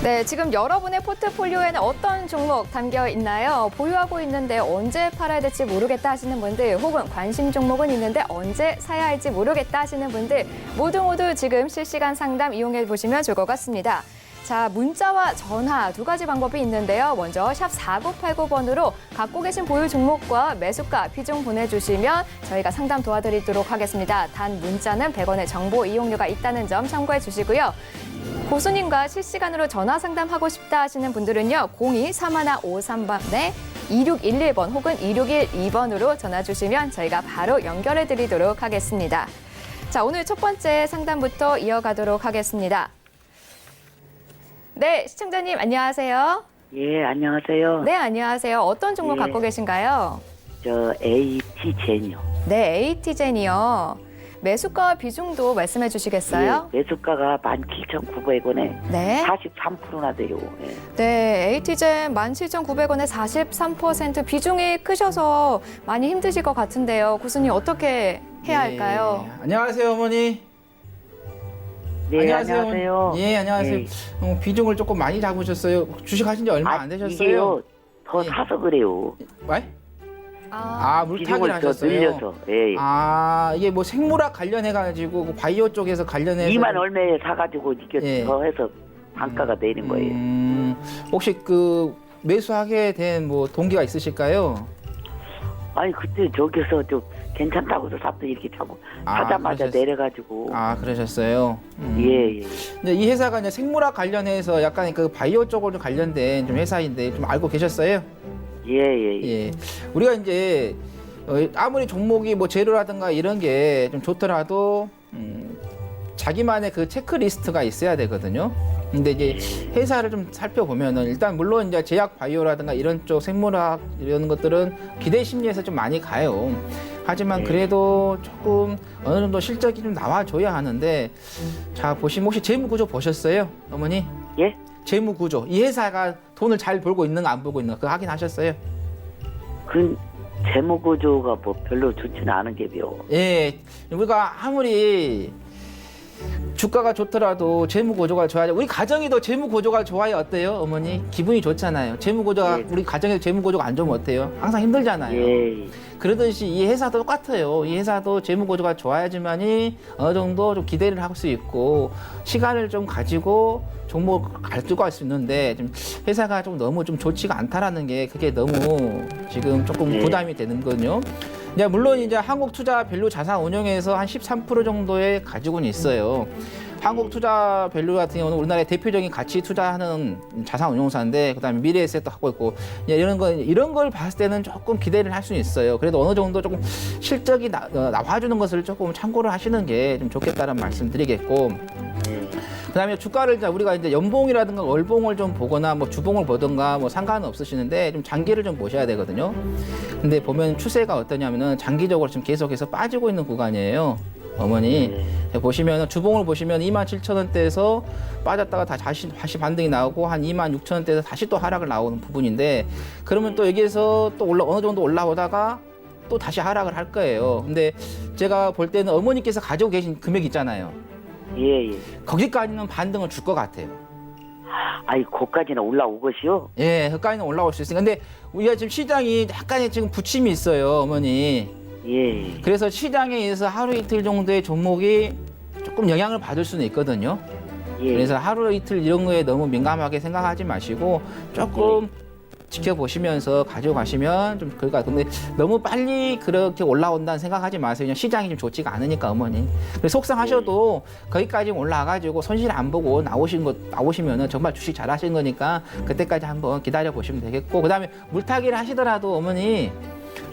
네, 지금 여러분의 포트폴리오에는 어떤 종목 담겨 있나요? 보유하고 있는데 언제 팔아야 될지 모르겠다 하시는 분들, 혹은 관심 종목은 있는데 언제 사야 할지 모르겠다 하시는 분들 모두 지금 실시간 상담 이용해 보시면 좋을 것 같습니다. 자, 문자와 전화 두 가지 방법이 있는데요. 먼저 샵 4989번으로 갖고 계신 보유 종목과 매수가, 비중 보내주시면 저희가 상담 도와드리도록 하겠습니다. 단 문자는 100원의 정보 이용료가 있다는 점 참고해 주시고요. 고수님과 실시간으로 전화 상담하고 싶다 하시는 분들은요. 02-3153번에 2611번 혹은 2612번으로 전화 주시면 저희가 바로 연결해 드리도록 하겠습니다. 자, 오늘 첫 번째 상담부터 이어가도록 하겠습니다. 네, 시청자님 안녕하세요. 예, 안녕하세요. 네, 안녕하세요. 어떤 종목 예. 갖고 계신가요? 저 AT젠이요. 네, AT젠이요. 매수가와 비중도 말씀해 주시겠어요? 예, 매수가가 17,900원에 네. 43%나 돼요. 예. 네, AT젠 17,900원에 43% 비중이 크셔서 많이 힘드실 것 같은데요. 고수님 어떻게 해야 할까요? 예. 안녕하세요, 어머니. 네, 안녕하세요. 예, 안녕하세요. 예. 비중을 조금 많이 잡으셨어요. 주식하신 지 얼마 안 되셨어요? 이게요, 더 예. 사서 그래요. 왜? 물타기를 비중을 더 하셨어요. 늘려서. 예. 이게 뭐 생물학 관련해가지고 그 바이오 쪽에서 관련해서 2만 얼마에 사가지고 이게 예. 더 해서 단가가 내린 거예요. 혹시 그 매수하게 된 뭐 동기가 있으실까요? 아니, 그때 저기서 좀 괜찮다고 해서 샀더니 이렇게 자꾸 사자마자 내려가지고. 그러셨어요. 예, 예. 근데 이 회사가 이제 생물학 관련해서 약간 그 바이오 쪽으로 관련된 좀 회사인데 좀 알고 계셨어요? 예, 예, 예. 예. 우리가 이제 아무리 종목이 뭐 재료라든가 이런 게 좀 좋더라도 자기만의 그 체크리스트가 있어야 되거든요. 근데 이제 회사를 좀 살펴보면은 일단 물론 이제 제약 바이오라든가 이런 쪽 생물학 이런 것들은 기대 심리에서 좀 많이 가요. 하지만 그래도 조금 어느 정도 실적이 좀 나와줘야 하는데 자 보시면 혹시 재무 구조 보셨어요, 어머니? 예? 재무 구조 이 회사가 돈을 잘 벌고 있는가 안 벌고 있는가 그거 확인하셨어요? 그 재무 구조가 뭐 별로 좋지는 않은 게요. 예, 우리가 아무리 주가가 좋더라도 재무 구조가 좋아야 우리 가정에도 재무 구조가 좋아야 어때요, 어머니? 기분이 좋잖아요. 재무 구조가 예. 우리 가정에도 재무 구조가 안 좋으면 어때요? 항상 힘들잖아요. 예. 그러듯이 이 회사도 똑같아요. 이 회사도 재무 구조가 좋아야지만이 어느 정도 좀 기대를 할 수 있고 시간을 좀 가지고 종목을 가지고 갈 수 있는데 좀 회사가 좀 너무 좀 좋지가 않다라는 게 그게 너무 지금 조금 네. 부담이 되는 거든요. 이제 물론 이제 한국투자밸류 자산운용에서 한 13% 정도에 가지고는 있어요. 한국투자밸류 같은 경우는 우리나라의 대표적인 가치 투자하는 자산운용사인데 그다음에 미래에셋도 하고 있고 이런 걸 봤을 때는 조금 기대를 할 수는 있어요. 그래도 어느 정도 조금 실적이 나와주는 것을 조금 참고를 하시는 게 좀 좋겠다는 말씀드리겠고. 그다음에 주가를 이제 우리가 이제 연봉이라든가 월봉을 좀 보거나 뭐 주봉을 보든가 뭐 상관은 없으시는데 좀 장기를 좀 보셔야 되거든요. 근데 보면 추세가 어떠냐면은 장기적으로 지금 계속해서 빠지고 있는 구간이에요. 어머니 보시면 주봉을 보시면 27,000원대에서 빠졌다가 다시 반등이 나오고 한 26,000원대에서 다시 또 하락을 나오는 부분인데 그러면 또 여기에서 또 어느 정도 올라오다가 또 다시 하락을 할 거예요. 근데 제가 볼 때는 어머니께서 가지고 계신 금액 있잖아요. 예, 예. 거기까지는 반등을 줄 것 같아요. 아이, 거기까지는 올라올 것이요? 예, 거기까지는 올라올 수 있으니까. 근데 우리가 지금 시장이 약간의 지금 부침이 있어요, 어머니. 예. 그래서 시장에 의해서 하루 이틀 정도의 종목이 조금 영향을 받을 수는 있거든요. 예. 그래서 하루 이틀 이런 거에 너무 민감하게 생각하지 마시고 조금 지켜보시면서 가지고 가시면 좀 그럴 것 같아요. 근데 너무 빨리 그렇게 올라온다는 생각하지 마세요. 그냥 시장이 좀 좋지가 않으니까 어머니. 그래서 속상하셔도 거기까지 올라가가지고 손실 안 보고 나오시면은 정말 주식 잘하신 거니까 그때까지 한번 기다려 보시면 되겠고 그다음에 물타기를 하시더라도 어머니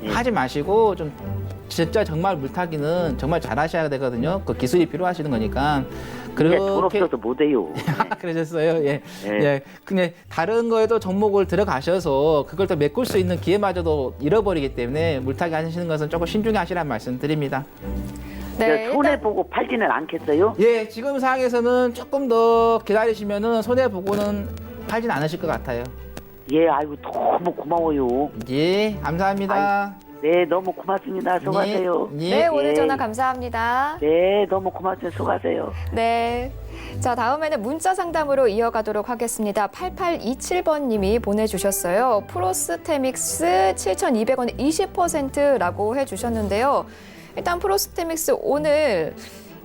하지 마시고 좀 진짜 정말 물타기는 정말 잘하셔야 되거든요. 그 기술이 필요하시는 거니까. 근데 돈 없어서 못해요. 그러셨어요. 예. 예. 예. 근데 다른 거에도 종목을 들어가셔서 그걸 또 메꿀 수 있는 기회마저도 잃어버리기 때문에 물타기 하시는 것은 조금 신중히 하시라는 말씀 드립니다. 네, 손해 보고 팔지는 않겠어요? 예, 지금 상황에서는 조금 더 기다리시면은 손해 보고는 팔진 않으실 것 같아요. 예, 아이고 너무 고마워요. 예, 감사합니다. 네, 너무 고맙습니다. 수고하세요. 예, 네, 예. 오늘 전화 감사합니다. 네, 너무 고맙습니다. 수고하세요. 네. 자, 다음에는 문자 상담으로 이어가도록 하겠습니다. 8827번님이 보내주셨어요. 프로스테믹스 7,200원에 20%라고 해주셨는데요. 일단 프로스테믹스 오늘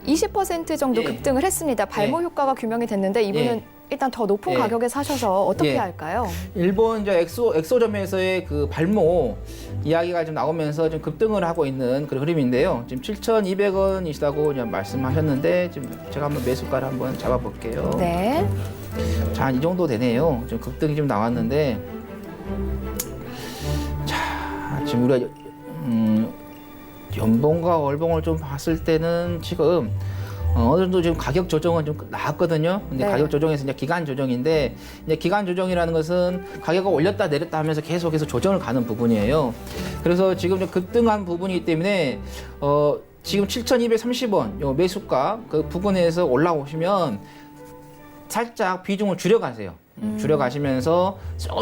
20% 정도 예. 급등을 했습니다. 발목 예. 효과가 규명이 됐는데 이분은 예. 일단 더 높은 예. 가격에 사셔서 어떻게 예. 할까요? 일본 이제 엑소점에서의 그 발목 이야기가 좀 나오면서 좀 급등을 하고 있는 그런 흐름인데요. 지금 7,200원이시다고 그냥 말씀하셨는데 지금 제가 한번 매수가를 한번 잡아볼게요. 네. 자, 한 이 정도 되네요. 좀 급등이 좀 나왔는데, 자, 지금 우리가 연봉과 월봉을 좀 봤을 때는 지금 어느 정도 지금 가격 조정은 좀 나왔거든요. 근데 네. 가격 조정에서 이제 기간 조정인데, 이제 기간 조정이라는 것은 가격을 올렸다 내렸다 하면서 계속해서 조정을 가는 부분이에요. 그래서 지금 좀 급등한 부분이기 때문에 지금 7,230원 요 매수가 그 부분에서 올라오시면 살짝 비중을 줄여가세요. 줄여가시면서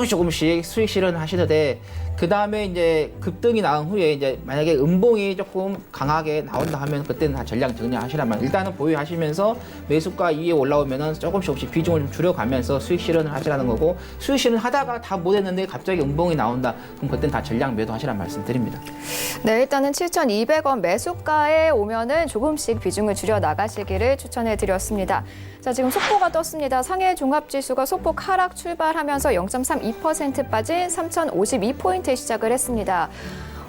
조금씩 수익 실현하시는데 그 다음에 이제 급등이 나온 후에 이제 만약에 음봉이 조금 강하게 나온다 하면 그때는 다 전량 정리하시라면 일단은 보유하시면서 매수가 이에 올라오면은 조금씩 비중을 좀 줄여가면서 수익 실현을 하시라는 거고 수익 실현 하다가 다 못했는데 갑자기 음봉이 나온다 그럼 그때는 다 전량 매도하시라는 말씀드립니다. 네, 일단은 7,200원 매수가에 오면은 조금씩 비중을 줄여 나가시기를 추천해 드렸습니다. 자, 지금 속보가 떴습니다. 상해 종합지수가 소폭 하락 출발하면서 0.32% 빠진 3,052포인트에 시작을 했습니다.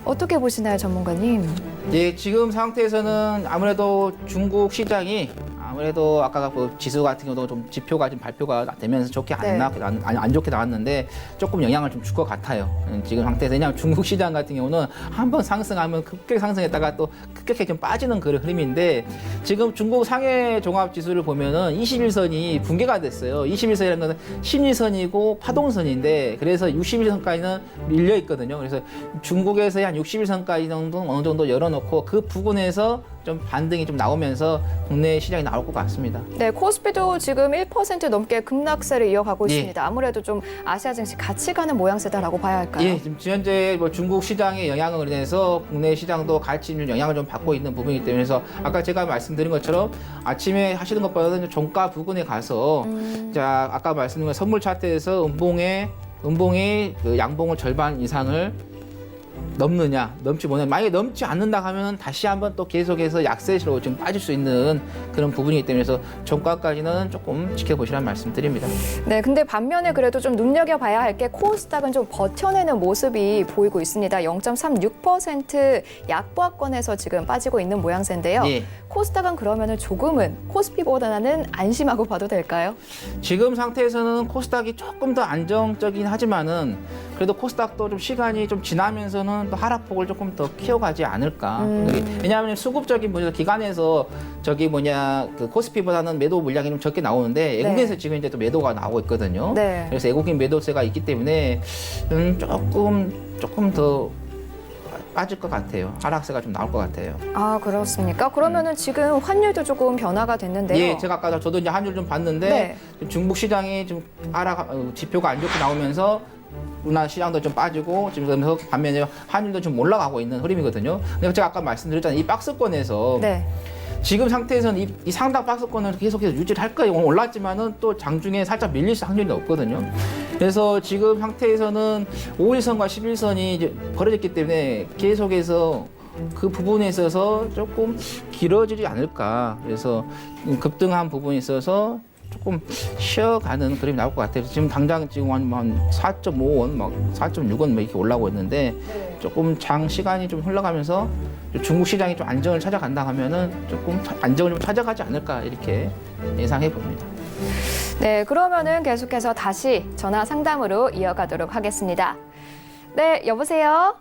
어떻게 보시나요, 전문가님? 예, 지금 상태에서는 아무래도 중국 시장이 아무래도 아까 그 지수 같은 경우도 좀 지표가 좀 발표가 되면서 좋게 네. 안 좋게 나왔는데 조금 영향을 좀 줄 것 같아요. 지금 상태에서 그냥 중국 시장 같은 경우는 한번 상승하면 급격히 상승했다가 또 급격히 좀 빠지는 그런 흐름인데 지금 중국 상해 종합 지수를 보면은 21선이 붕괴가 됐어요. 21선이라는 것은 심리선이고 파동선인데 그래서 61선까지는 밀려 있거든요. 그래서 중국에서의 한 61선까지 정도 어느 정도 열어놓고 그 부분에서 좀 반등이 좀 나오면서 국내 시장이 나올 것 같습니다. 네, 코스피도 지금 1% 넘게 급락세를 이어가고 예. 있습니다. 아무래도 좀 아시아 증시 같이 가는 모양새다라고 봐야 할까요? 예, 지금 현재 뭐 중국 시장의 영향을 인해서 국내 시장도 같이 영향을 좀 받고 있는 부분이기 때문에 그래서 아까 제가 말씀드린 것처럼 아침에 하시는 것보다는 종가 부근에 가서 자 아까 말씀드린 것 선물 차트에서 음봉이 그 양봉을 절반 이상을 넘느냐, 넘지 못하냐. 만약에 넘지 않는다 하면 다시 한번 또 계속해서 약세로 좀 빠질 수 있는 그런 부분이기 때문에 그래서 종가까지는 조금 지켜보시라는 말씀드립니다. 네, 근데 반면에 그래도 좀 눈여겨봐야 할 게 코스닥은 좀 버텨내는 모습이 보이고 있습니다. 0.36% 약보합권에서 지금 빠지고 있는 모양새인데요. 예. 코스닥은 그러면은 조금은 코스피보다는 안심하고 봐도 될까요? 지금 상태에서는 코스닥이 조금 더 안정적이긴 하지만은 그래도 코스닥도 좀 시간이 좀 지나면서는 또 하락폭을 조금 더 키워가지 않을까. 왜냐하면 수급적인 분에서 기관에서 그 코스피보다는 매도 물량이 좀 적게 나오는데 외국에서 지금 이제 또 매도가 나오고 있거든요. 네. 그래서 외국인 매도세가 있기 때문에 조금 더 빠질 것 같아요. 하락세가 좀 나올 것 같아요. 아, 그렇습니까? 그러면은 지금 환율도 조금 변화가 됐는데요. 예, 제가 아까 저도 이제 환율 좀 봤는데 네. 좀 중국 시장이 좀 지표가 안 좋게 나오면서 우리나라 시장도 좀 빠지고 지금 그러면서 반면에 환율도 좀 올라가고 있는 흐름이거든요. 근데 제가 아까 말씀드렸잖아요. 이 박스권에서 네. 지금 상태에서는 이 상당 박스권을 계속해서 유지를 할 거예요. 오늘 올랐지만은 또 장중에 살짝 밀릴 확률이 높거든요. 그래서 지금 상태에서는 5일선과 11선이 이제 벌어졌기 때문에 계속해서 그 부분에 있어서 조금 길어지지 않을까. 그래서 급등한 부분에 있어서 조금 쉬어가는 그림이 나올 것 같아요. 지금 당장 지금 한 4.5원, 막 4.6원 이렇게 올라오고 있는데 조금 장시간이 좀 흘러가면서 중국 시장이 좀 안정을 찾아간다 하면은 조금 안정을 좀 찾아가지 않을까 이렇게 예상해 봅니다. 네, 그러면은 계속해서 다시 전화 상담으로 이어가도록 하겠습니다. 네, 여보세요?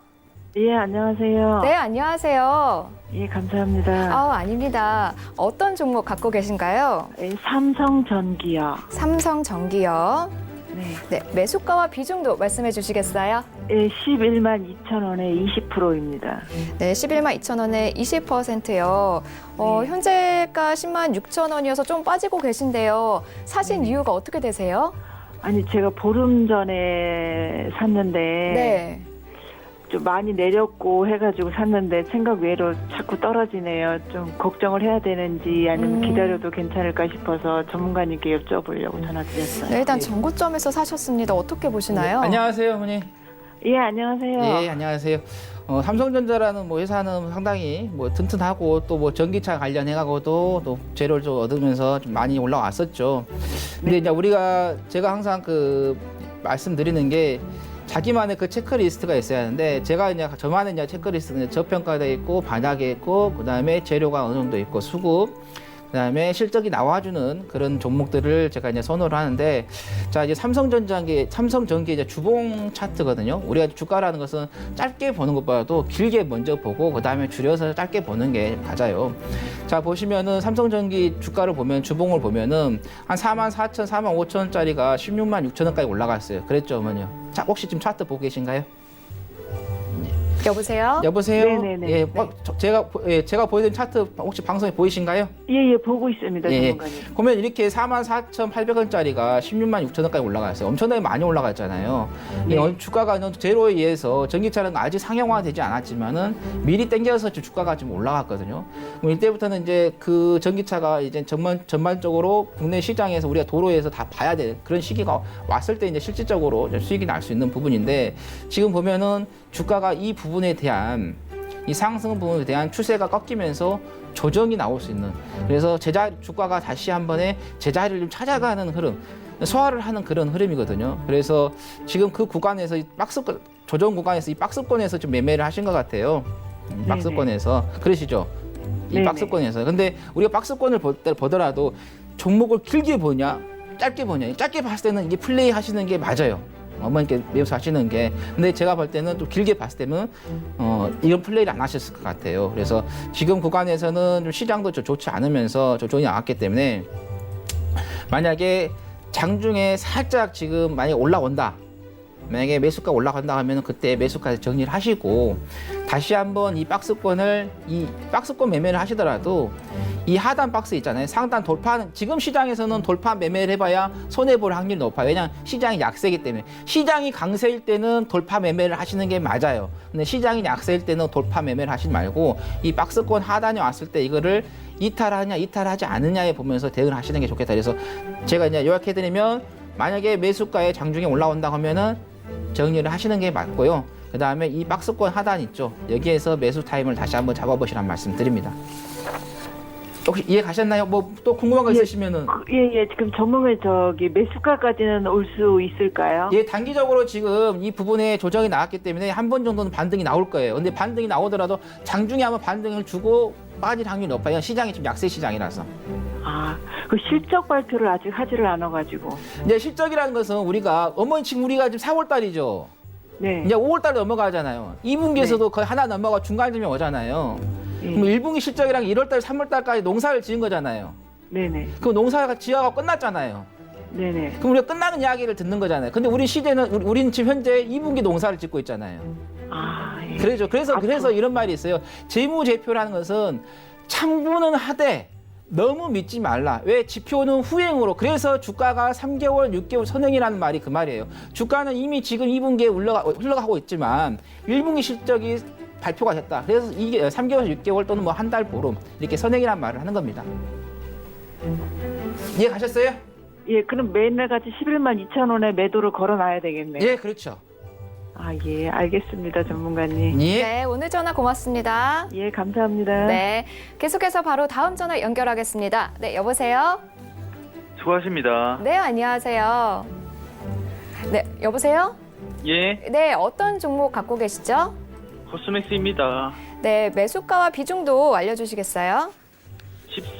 예, 안녕하세요. 네, 안녕하세요. 예, 감사합니다. 아닙니다. 어떤 종목 갖고 계신가요? 예, 삼성전기요. 삼성전기요. 네. 네, 매수가와 비중도 말씀해 주시겠어요? 예, 11만 2천 원에 20%입니다. 네, 11만 2천 원에 20%요. 현재가 10만 6천 원이어서 좀 빠지고 계신데요. 사신 이유가 어떻게 되세요? 아니, 제가 보름 전에 샀는데 네. 좀 많이 내렸고 해가지고 샀는데 생각 외로 자꾸 떨어지네요. 좀 걱정을 해야 되는지 아니면 기다려도 괜찮을까 싶어서 전문가님께 여쭤보려고 전화드렸어요. 네, 일단 정고점에서 사셨습니다. 어떻게 보시나요? 안녕하세요, 어머니. 예, 안녕하세요. 예, 안녕하세요. 삼성전자라는 뭐 회사는 상당히 뭐 튼튼하고 또 뭐 전기차 관련해가고도 또 재료를 좀 얻으면서 좀 많이 올라왔었죠. 근데 이제 제가 항상 말씀드리는 게 자기만의 그 체크리스트가 있어야 하는데 제가 이제 저만의 이제 체크리스트는 저평가돼 있고 반약에 있고 그다음에 재료가 어느 정도 있고 수급 그다음에 실적이 나와주는 그런 종목들을 제가 이제 선호를 하는데 자 이제 삼성전기 이제 주봉 차트거든요. 우리가 주가라는 것은 짧게 보는 것보다도 길게 먼저 보고 그다음에 줄여서 짧게 보는 게 맞아요. 자 보시면은 삼성전기 주가를 보면 주봉을 보면은 한 44,000, 45,000원짜리가 16만 6천원까지 올라갔어요. 그랬죠, 어머니요. 자 혹시 지금 차트 보고 계신가요? 여보세요? 여보세요? 네네네. 예, 제가 보여드린 차트 혹시 방송에 보이신가요? 예, 보고 있습니다, 예. 전문가님. 보면 이렇게 44,800원짜리가 16만 6천원까지 올라갔어요. 엄청나게 많이 올라갔잖아요. 네. 이 주가가 제로에 의해서 전기차는 아직 상용화되지 않았지만은 미리 땡겨서 지금 주가가 좀 올라갔거든요. 그럼 이때부터는 이제 그 전기차가 이제 전반적으로 국내 시장에서 우리가 도로에서 다 봐야 될 그런 시기가 왔을 때 이제 실질적으로 이제 수익이 날 수 있는 부분인데 지금 보면은 주가가 이 부분에 대한 이 상승 부분에 대한 추세가 꺾이면서 조정이 나올 수 있는 그래서 주가가 다시 한 번에 제자리를 좀 찾아가는 흐름 소화를 하는 그런 흐름이거든요. 그래서 지금 그 구간에서 조정 구간에서 이 박스권에서 좀 매매를 하신 것 같아요. 박스권에서 그러시죠? 이 네네. 박스권에서 근데 우리가 박스권을 보더라도 종목을 길게 보냐 짧게 보냐 짧게 봤을 때는 이게 플레이 하시는 게 맞아요. 어머니께 매수 하시는 게 근데 제가 볼 때는 좀 길게 봤을 때는 이런 플레이를 안 하셨을 것 같아요. 그래서 지금 구간에서는 좀 시장도 좀 좋지 않으면서 조정이 나왔기 때문에 만약에 장중에 살짝 지금 만약에 올라온다 만약에 매수가 올라간다 하면 그때 매수까지 정리를 하시고 다시 한번 이 박스권 매매를 하시더라도 이 하단 박스 있잖아요. 상단 돌파는 지금 시장에서는 돌파 매매를 해봐야 손해볼 확률이 높아요. 왜냐하면 시장이 약세이기 때문에 시장이 강세일 때는 돌파 매매를 하시는 게 맞아요. 근데 시장이 약세일 때는 돌파 매매를 하시지 말고 이 박스권 하단에 왔을 때 이거를 이탈하냐 이탈하지 않느냐에 보면서 대응을 하시는 게 좋겠다. 그래서 제가 이제 요약해드리면 만약에 매수가에 장중에 올라온다 하면은 정리를 하시는 게 맞고요. 그 다음에 이 박스권 하단 있죠. 여기에서 매수 타임을 다시 한번 잡아보시라는 말씀 드립니다. 혹시 이해 가셨나요? 뭐 또 궁금한 거 있으시면은 예, 지금 매수가까지는 올 수 있을까요? 예, 단기적으로 지금 이 부분에 조정이 나왔기 때문에 한 번 정도는 반등이 나올 거예요. 근데 반등이 나오더라도 장중에 한번 반등을 주고 빠질 확률이 높아요. 시장이 좀 약세 시장이라서. 그 실적 발표를 아직 하지를 않아가지고. 이제 실적이라는 것은 우리가 지금 우리가 지금 4월 달이죠. 네. 이제 5월 달에 넘어가잖아요. 2분기에서도 거의 하나 넘어가 중간쯤에 오잖아요. 예. 그럼 1분기 실적이랑 1월 달, 3월 달까지 농사를 지은 거잖아요. 네네. 그럼 농사가 지어가 끝났잖아요. 네네. 그럼 우리가 끝나는 이야기를 듣는 거잖아요. 근데 우리 우리는 지금 현재 2분기 농사를 짓고 있잖아요. 예. 그래서 이런 말이 있어요. 재무제표라는 것은 창부는 하되 너무 믿지 말라. 왜? 지표는 후행으로. 그래서 주가가 3개월, 6개월 선행이라는 말이 그 말이에요. 주가는 이미 지금 2분기에 흘러가고 있지만 1분기 실적이 발표가 됐다. 그래서 이게 3개월, 6개월 또는 뭐 한 달 보름 이렇게 선행이라는 말을 하는 겁니다. 이해 가셨어요? 예, 그럼 매일같이 11만 2천 원에 매도를 걸어놔야 되겠네요. 예, 그렇죠. 예, 알겠습니다, 전문가님. 예. 네, 오늘 전화 고맙습니다. 예, 감사합니다. 네, 계속해서 바로 다음 전화 연결하겠습니다. 네, 여보세요? 수고하십니다. 네, 안녕하세요. 네, 여보세요? 예, 네, 어떤 종목 갖고 계시죠? 코스맥스입니다. 네, 매수가와 비중도 알려주시겠어요?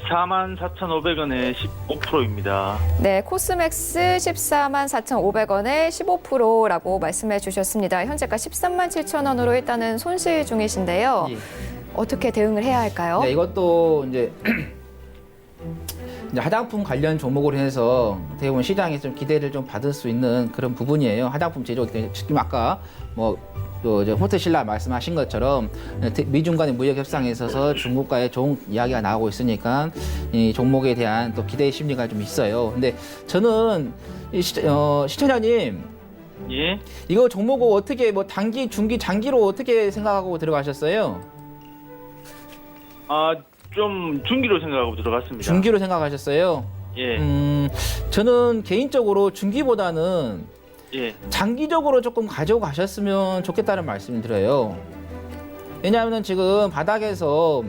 14만 4,500원에 15%입니다. 네, 코스맥스 14만 4,500원에 15%라고 말씀해 주셨습니다. 현재가 13만 7천 원으로 일단은 손실 중이신데요. 예. 어떻게 대응을 해야 할까요? 네, 이것도 이제 화장품 관련 종목으로 해서 어떻게 보면 시장에 좀 기대를 좀 받을 수 있는 그런 부분이에요. 화장품 제조기 때문에 지금 아까 또 호텔신라 말씀하신 것처럼 미중 간의 무역 협상에 있어서 중국과의 좋은 이야기가 나오고 있으니까 이 종목에 대한 또 기대 심리가 좀 있어요. 근데 저는 시청자님 예, 이거 종목을 어떻게 단기, 중기, 장기로 어떻게 생각하고 들어가셨어요? 좀 중기로 생각하고 들어갔습니다. 중기로 생각하셨어요? 예, 저는 개인적으로 중기보다는 예. 장기적으로 조금 가지고 가셨으면 좋겠다는 말씀을 드려요. 왜냐하면 지금 바닥에서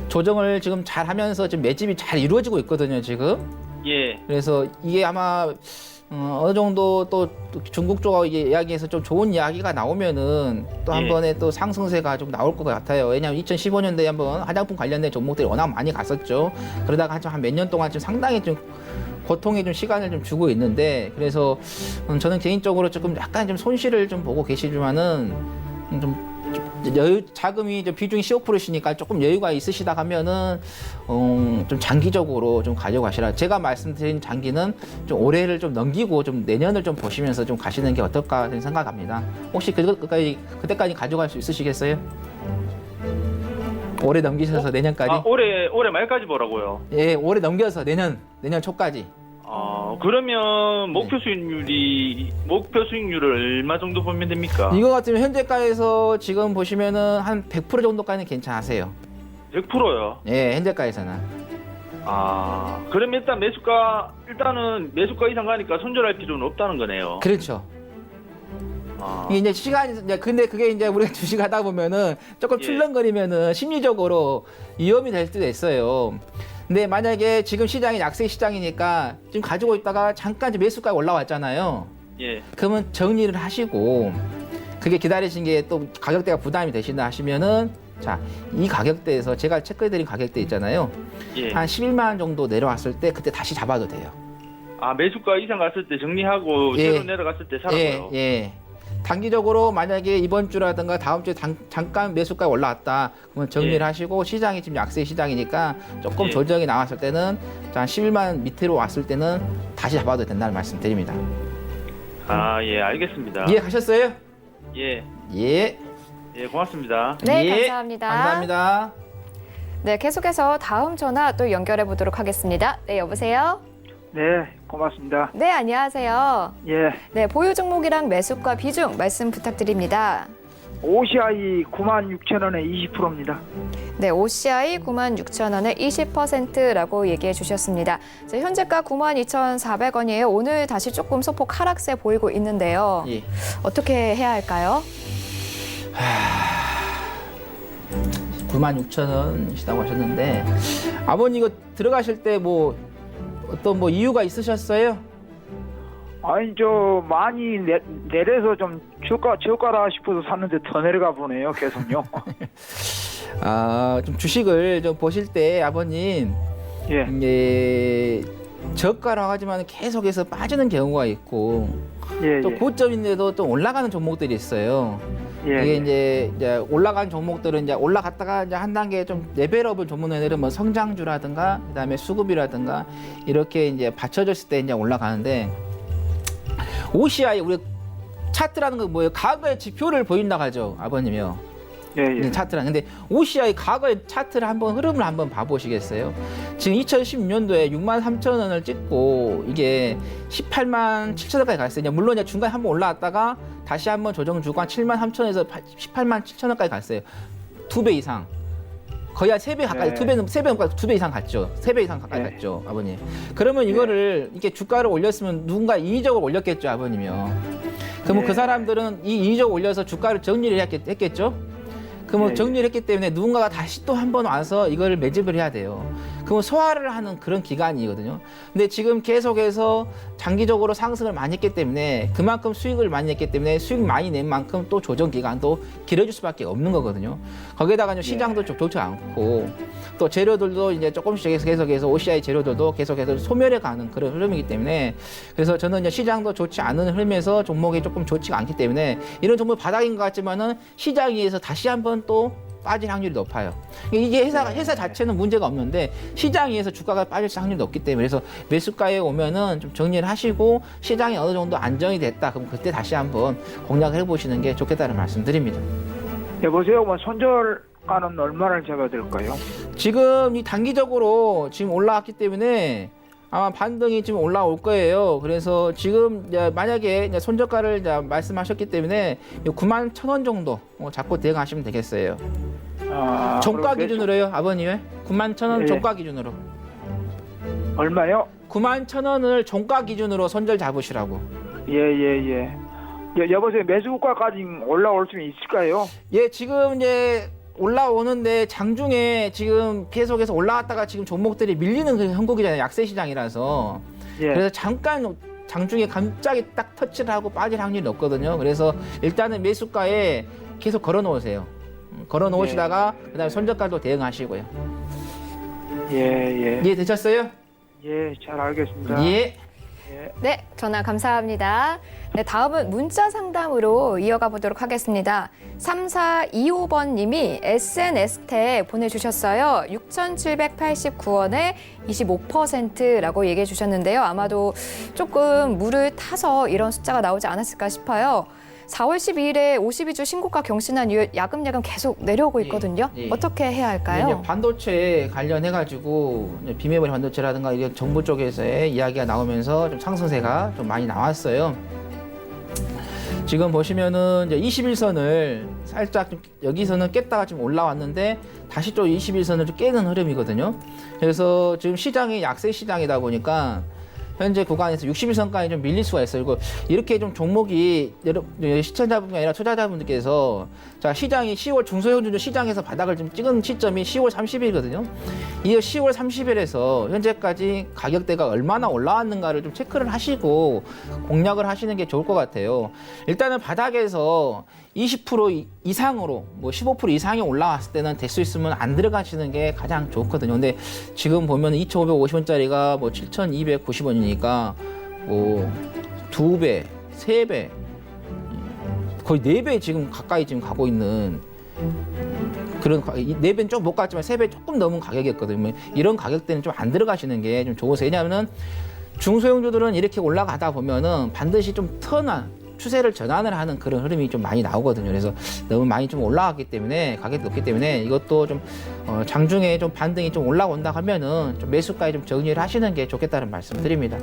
조정을 지금 잘 하면서 지금 매집이 잘 이루어지고 있거든요, 지금. 예. 그래서 이게 아마 어느 정도 또 중국 쪽 이야기에서 좀 좋은 이야기가 나오면은 또 한 예. 번에 또 상승세가 좀 나올 것 같아요. 왜냐하면 2015년도에 한번 화장품 관련된 종목들이 워낙 많이 갔었죠. 그러다가 한 몇 년 동안 좀 상당히 좀 고통의 좀 시간을 좀 주고 있는데, 그래서 저는 개인적으로 조금 약간 좀 손실을 좀 보고 계시지만은 좀 여유, 자금이 좀 비중이 15%시니까 조금 여유가 있으시다 하면은 좀 장기적으로 좀 가져가시라. 제가 말씀드린 장기는 좀 올해를 좀 넘기고 좀 내년을 좀 보시면서 좀 가시는 게 어떨까 생각합니다. 혹시 그때까지 가져갈 수 있으시겠어요? 올해 넘기셔서 내년까지? 아, 올해 말까지 보라고요. 예, 올해 넘겨서 내년 초까지. 그러면 목표 수익률을 얼마 정도 보면 됩니까? 이거 같으면 현재가에서 지금 보시면은 한 100% 정도까지는 괜찮으세요. 100%요. 예, 현재가에서는. 그럼 일단은 매수가 이상 가니까 손절할 필요는 없다는 거네요. 그렇죠. 이게 이제 시간이 근데 그게 이제 우리가 주식하다 보면은 조금 예. 출렁거리면은 심리적으로 위험이 될 수도 있어요. 근데 만약에 지금 시장이 약세 시장이니까 지금 가지고 있다가 잠깐 이제 매수가가 올라왔잖아요. 예. 그러면 정리를 하시고, 그게 기다리신 게 또 가격대가 부담이 되신다 하시면은, 자, 이 가격대에서 제가 체크해드린 가격대 있잖아요. 예. 한 11만 원 정도 내려왔을 때 그때 다시 잡아도 돼요. 매수가 이상 갔을 때 정리하고 예. 새로 내려갔을 때 사라고요. 예. 단기적으로 만약에 이번 주라든가 다음 주에 잠깐 매수가 올라왔다, 그러면 정리를 예. 하시고, 시장이 지금 약세 시장이니까 조금 예. 조정이 나왔을 때는, 자, 11만 원 밑으로 왔을 때는 다시 잡아도 된다는 말씀 드립니다. 예, 알겠습니다. 이해가셨어요? 예. 예. 예, 고맙습니다. 네, 예. 감사합니다. 감사합니다. 네, 계속해서 다음 전화 또 연결해 보도록 하겠습니다. 네, 여보세요? 네, 고맙습니다. 네, 안녕하세요. 예, 네, 보유 종목이랑 매수가 비중 말씀 부탁드립니다. OCI 96,000원에 20%입니다. 네, OCI 96,000원에 20%라고 얘기해 주셨습니다. 자, 현재가 92,400원이에요. 오늘 다시 조금 소폭 하락세 보이고 있는데요. 예. 어떻게 해야 할까요? 96,000원이시다고 하셨는데, 아버님 이거 들어가실 때 뭐 어떤 뭐 이유가 있으셨어요? 아니, 많이 내려서 좀 저가라 싶어서 샀는데 더 내려가 보네요, 계속요. 좀 주식을 좀 보실 때 아버님, 예, 이게 저가라고 하지만 계속해서 빠지는 경우가 있고, 예, 또 예. 고점인데도 또 올라가는 종목들이 있어요. 예, 이게 예. 이제 올라간 종목들은 이제 올라갔다가 이제 한 단계 좀 레벨업을 전문으로 해서 뭐 성장주라든가 그다음에 수급이라든가 이렇게 이제 받쳐졌을 때 이제 올라가는데, OCI 우리 차트라는 건 뭐예요? 과거의 지표를 보인다고 하죠, 아버님이요. 예, 예. 차트라는. 근데 OCI 과거의 차트를 흐름을 한번 봐보시겠어요? 지금 2016년도에 63,000원을 찍고 이게 187,000원까지 갔어요. 물론 이제 중간에 한번 올라왔다가 다시 한번 조정 주고 한 73,000원에서 187,000원까지 갔어요. 2배 이상. 거의 한 3배 가까이, 네. 2배 이상 갔죠. 3배 이상 가까이 네. 갔죠, 아버님. 그러면 이거를 이렇게 주가를 올렸으면 누군가 인위적으로 올렸겠죠, 아버님이요. 그러면 네. 그 사람들은 이 인위적으로 올려서 주가를 정리를 했겠죠? 그러면 네. 정리를 했기 때문에 누군가가 다시 또 한 번 와서 이걸 매집을 해야 돼요. 그러면 소화를 하는 그런 기간이거든요. 근데 지금 계속해서 장기적으로 상승을 많이 했기 때문에 그만큼 수익을 많이 했기 때문에 수익 많이 낸 만큼 또 조정 기간도 길어질 수밖에 없는 거거든요. 거기에다가 시장도 좀 좋지 않고 또 재료들도 이제 조금씩 계속해서 OCI 재료들도 계속해서 소멸해 가는 그런 흐름이기 때문에, 그래서 저는 이제 시장도 좋지 않은 흐름에서 종목이 조금 좋지가 않기 때문에 이런 종목 바닥인 것 같지만은 시장 위에서 다시 한번 또 빠질 확률이 높아요. 이게 회사 자체는 문제가 없는데 시장 위에서 주가가 빠질 확률이 높기 때문에, 그래서 매수가에 오면은 좀 정리를 하시고 시장이 어느 정도 안정이 됐다, 그럼 그때 다시 한번 공략을 해보시는 게 좋겠다는 말씀드립니다. 여보세요, 손절가는 얼마나 잡아야 될까요? 지금 이 단기적으로 지금 올라왔기 때문에 아마 반등이 지금 올라올 거예요. 그래서 지금 이제 만약에 이제 손저가를 이제 말씀하셨기 때문에 91,000원 정도 잡고 대응하시면 되겠어요. 종가 그리고 기준으로요, 아버님. 91,000원 예. 종가 기준으로. 얼마요? 91,000원을 종가 기준으로 손절 잡으시라고. 예. 여보세요. 매수가까지 올라올 수 있을까요? 예, 지금 이제 올라오는데 장중에 지금 계속해서 올라왔다가 지금 종목들이 밀리는 그 형국이잖아요. 약세 시장이라서. 예. 그래서 잠깐 장중에 갑자기 딱 터치를 하고 빠질 확률이 없거든요. 그래서 일단은 매수가에 계속 걸어 놓으세요. 걸어 놓으시다가 그다음에 손절가도 대응하시고요. 예. 이해되셨어요? 예, 잘 알겠습니다. 예. 네, 전화 감사합니다. 네, 다음은 문자 상담으로 이어가 보도록 하겠습니다. 3425번 님이 SNS태 보내주셨어요. 6,789원에 25%라고 얘기해 주셨는데요. 아마도 조금 물을 타서 이런 숫자가 나오지 않았을까 싶어요. 4월 12일에 52주 신고가 경신한 이후 야금야금 계속 내려오고 있거든요. 예. 어떻게 해야 할까요? 이제 반도체 관련해가지고 비메모리 반도체라든가 이런 정부 쪽에서의 이야기가 나오면서 좀 상승세가 좀 많이 나왔어요. 지금 보시면은 이제 21선을 살짝 좀 여기서는 깼다가 좀 올라왔는데 다시 또 21선을 좀 깨는 흐름이거든요. 그래서 지금 시장이 약세 시장이다 보니까 현재 구간에서 61선까지 좀 밀릴 수가 있어요. 그리고 이렇게 좀 종목이 시청자분이 아니라 투자자분들께서 자 시장이 10월 중소형주주 시장에서 바닥을 좀 찍은 시점이 10월 30일이거든요. 이 10월 30일에서 현재까지 가격대가 얼마나 올라왔는가를 좀 체크를 하시고 공략을 하시는 게 좋을 것 같아요. 일단은 바닥에서 20% 이상으로 뭐 15% 이상이 올라왔을 때는 될 수 있으면 안 들어가시는 게 가장 좋거든요. 근데 지금 보면 2,550원짜리가 뭐 7,290원이니까 뭐 2배, 3배, 거의 4배 지금 가까이 지금 가고 있는 그런 4배는 좀 못 갔지만 3배 조금 넘은 가격이었거든요. 이런 가격대는 좀 안 들어가시는 게 좀 좋으세요. 왜냐하면 중소형주들은 이렇게 올라가다 보면은 반드시 좀 추세를 전환을 하는 그런 흐름이 좀 많이 나오거든요. 그래서 너무 많이 좀 올라왔기 때문에 가격이 높기 때문에 이것도 좀 장중에 좀 반등이 좀 올라온다 하면은 좀 매수가에 좀 정리를 하시는 게 좋겠다는 말씀드립니다.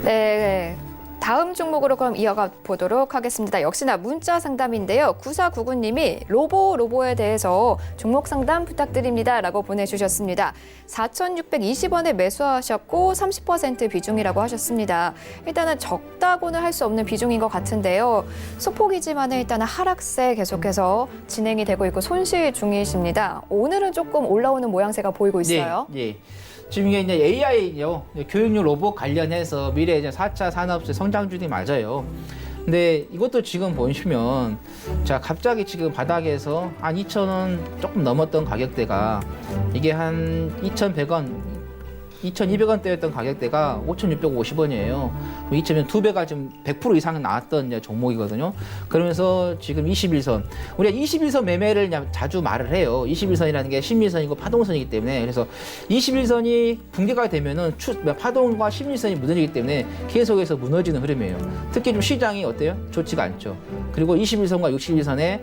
네. 다음 종목으로 그럼 이어가 보도록 하겠습니다. 역시나 문자 상담인데요. 9499님이 로보에 대해서 종목 상담 부탁드립니다라고 보내주셨습니다. 4,620원에 매수하셨고 30% 비중이라고 하셨습니다. 일단은 적다고는 할 수 없는 비중인 것 같은데요. 소폭이지만 일단은 하락세 계속해서 진행이 되고 있고 손실 중이십니다. 오늘은 조금 올라오는 모양새가 보이고 있어요. 예. 지금 이게 이제 AI요, 교육용 로봇 관련해서 미래 이제 4차 산업체 성장주들이 맞아요. 근데 이것도 지금 보시면 자 갑자기 지금 바닥에서 한 2,000원 조금 넘었던 가격대가 이게 한 2,100원, 2,200원대였던 가격대가 5,650원이에요. 2배가 지금 100% 이상 나왔던 이제 종목이거든요. 그러면서 지금 21선. 우리가 21선 매매를 자주 말을 해요. 21선이라는 게 심리선이고 파동선이기 때문에. 그래서 21선이 붕괴가 되면은 파동과 심리선이 무너지기 때문에 계속해서 무너지는 흐름이에요. 특히 좀 시장이 어때요? 좋지가 않죠. 그리고 21선과 61선에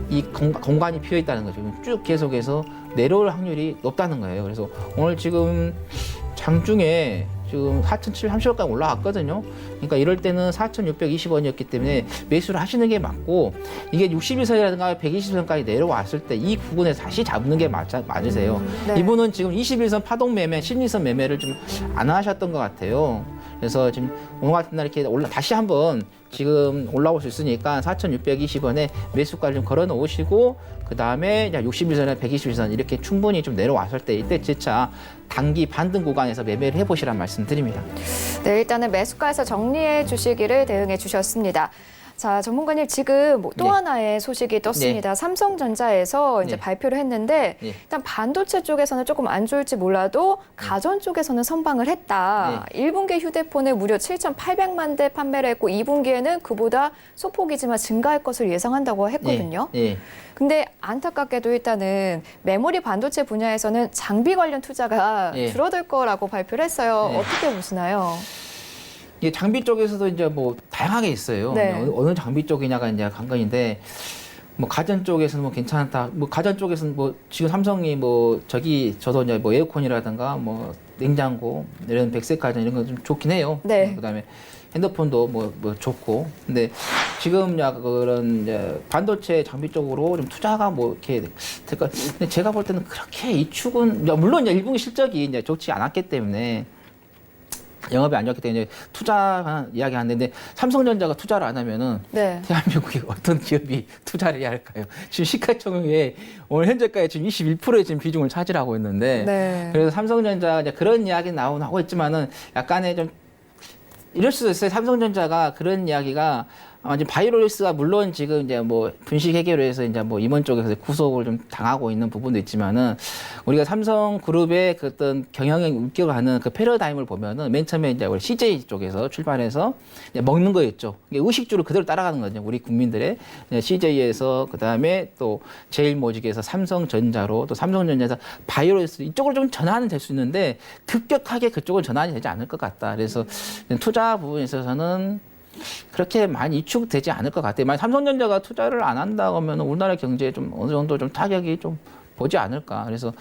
이 공간이 비어 있다는 거죠. 쭉 계속해서 내려올 확률이 높다는 거예요. 그래서 오늘 지금 장중에 지금 4,730원까지 올라왔거든요. 그러니까 이럴 때는 4,620원이었기 때문에 매수를 하시는 게 맞고 이게 61선이라든가 120선까지 내려왔을 때 이 부분에서 다시 잡는 게 맞으세요. 네. 이분은 지금 21선 파동 매매, 심리선 매매를 좀 안 하셨던 것 같아요. 그래서 지금 오늘 같은 날 이렇게 다시 한번 지금 올라올 수 있으니까 4,620원에 매수가를 좀 걸어 놓으시고 그 다음에 61선에 121선 이렇게 충분히 좀 내려왔을 때 이때 재차 단기 반등 구간에서 매매를 해보시란 말씀드립니다. 네, 일단은 매수가에서 정리해 주시기를 대응해 주셨습니다. 자, 전문가님 지금 또 네. 하나의 소식이 떴습니다. 삼성전자에서 이제 네. 발표를 했는데 네. 일단 반도체 쪽에서는 조금 안 좋을지 몰라도 가전 쪽에서는 선방을 했다. 1분기 휴대폰에 무려 7,800만 대 판매를 했고 2분기에는 그보다 소폭이지만 증가할 것을 예상한다고 했거든요. 네. 근데 안타깝게도 일단은 메모리 반도체 분야에서는 장비 관련 투자가 네. 줄어들 거라고 발표를 했어요. 네. 어떻게 보시나요? 이게 장비 쪽에서도 이제 뭐 다양하게 있어요. 네. 어느 장비 쪽이냐가 이제 관건인데 뭐 가전 쪽에서는 뭐 괜찮다. 뭐 가전 쪽에서는 뭐 지금 삼성이 뭐 저도 이제 뭐 에어컨이라든가 뭐 냉장고 이런 백색 가전 이런 거 좀 좋긴 해요. 네. 그다음에 핸드폰도 뭐 좋고. 근데 지금 그런 이제 반도체 장비 쪽으로 좀 투자가 뭐 이렇게 될까? 근데 제가 볼 때는 그렇게 이 축은 물론 이제 1분기 실적이 이제 좋지 않았기 때문에 영업이 안 좋기 때문에 투자 이야기하는데 삼성전자가 투자를 안 하면은 네. 대한민국에 어떤 기업이 투자를 해야 할까요? 지금 시가총액에 오늘 현재까지 지금 21%의 지금 비중을 차지하고 있는데 네. 그래서 삼성전자 이제 그런 이야기 나오고 있지만은 약간의 좀 이럴 수도 있어요. 삼성전자가 그런 이야기가 아마 지금 바이오로스가 물론 지금 이제 뭐 분식 해결을 해서 이제 뭐 임원 쪽에서 구속을 좀 당하고 있는 부분도 있지만은 우리가 삼성그룹의 그 어떤 경영에 웃겨가는 그 패러다임을 보면은 맨 처음에 이제 우리 CJ 쪽에서 출발해서 이제 먹는 거였죠. 이게 의식주를 그대로 따라가는 거죠. 우리 국민들의 CJ에서 그 다음에 또 제일모직에서 삼성전자로 또 삼성전자에서 바이오로스 이쪽으로 좀 전환은 될 수 있는데 급격하게 그쪽은 전환이 되지 않을 것 같다. 그래서 투자 부분에 있어서는 그렇게 많이 이축되지 않을 것 같아요. 만약 삼성전자가 투자를 안 한다고 하면 우리나라 경제에 좀 어느 정도 좀 타격이 좀 보지 않을까. 그래서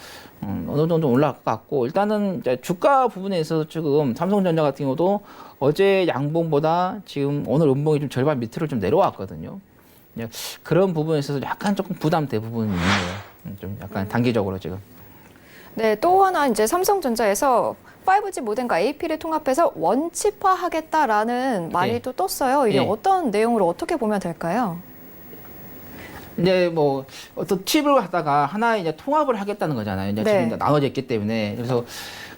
어느 정도 올라갈 것 같고 일단은 이제 주가 부분에 있어서 지금 삼성전자 같은 경우도 어제 양봉보다 지금 오늘 음봉이 좀 절반 밑으로 좀 내려왔거든요. 그런 부분에 있어서 약간 조금 부담된 부분이 있네요. 좀 약간 단기적으로 지금. 네, 또 하나 이제 삼성전자에서 5G 모뎀과 AP를 통합해서 원칩화하겠다라는 말이 예. 또 떴어요. 이게 예. 어떤 내용으로 어떻게 보면 될까요? 이제 뭐 어떤 칩을 갖다가 하나의 이제 통합을 하겠다는 거잖아요. 이제 네. 지금 이제 나눠져 있기 때문에 그래서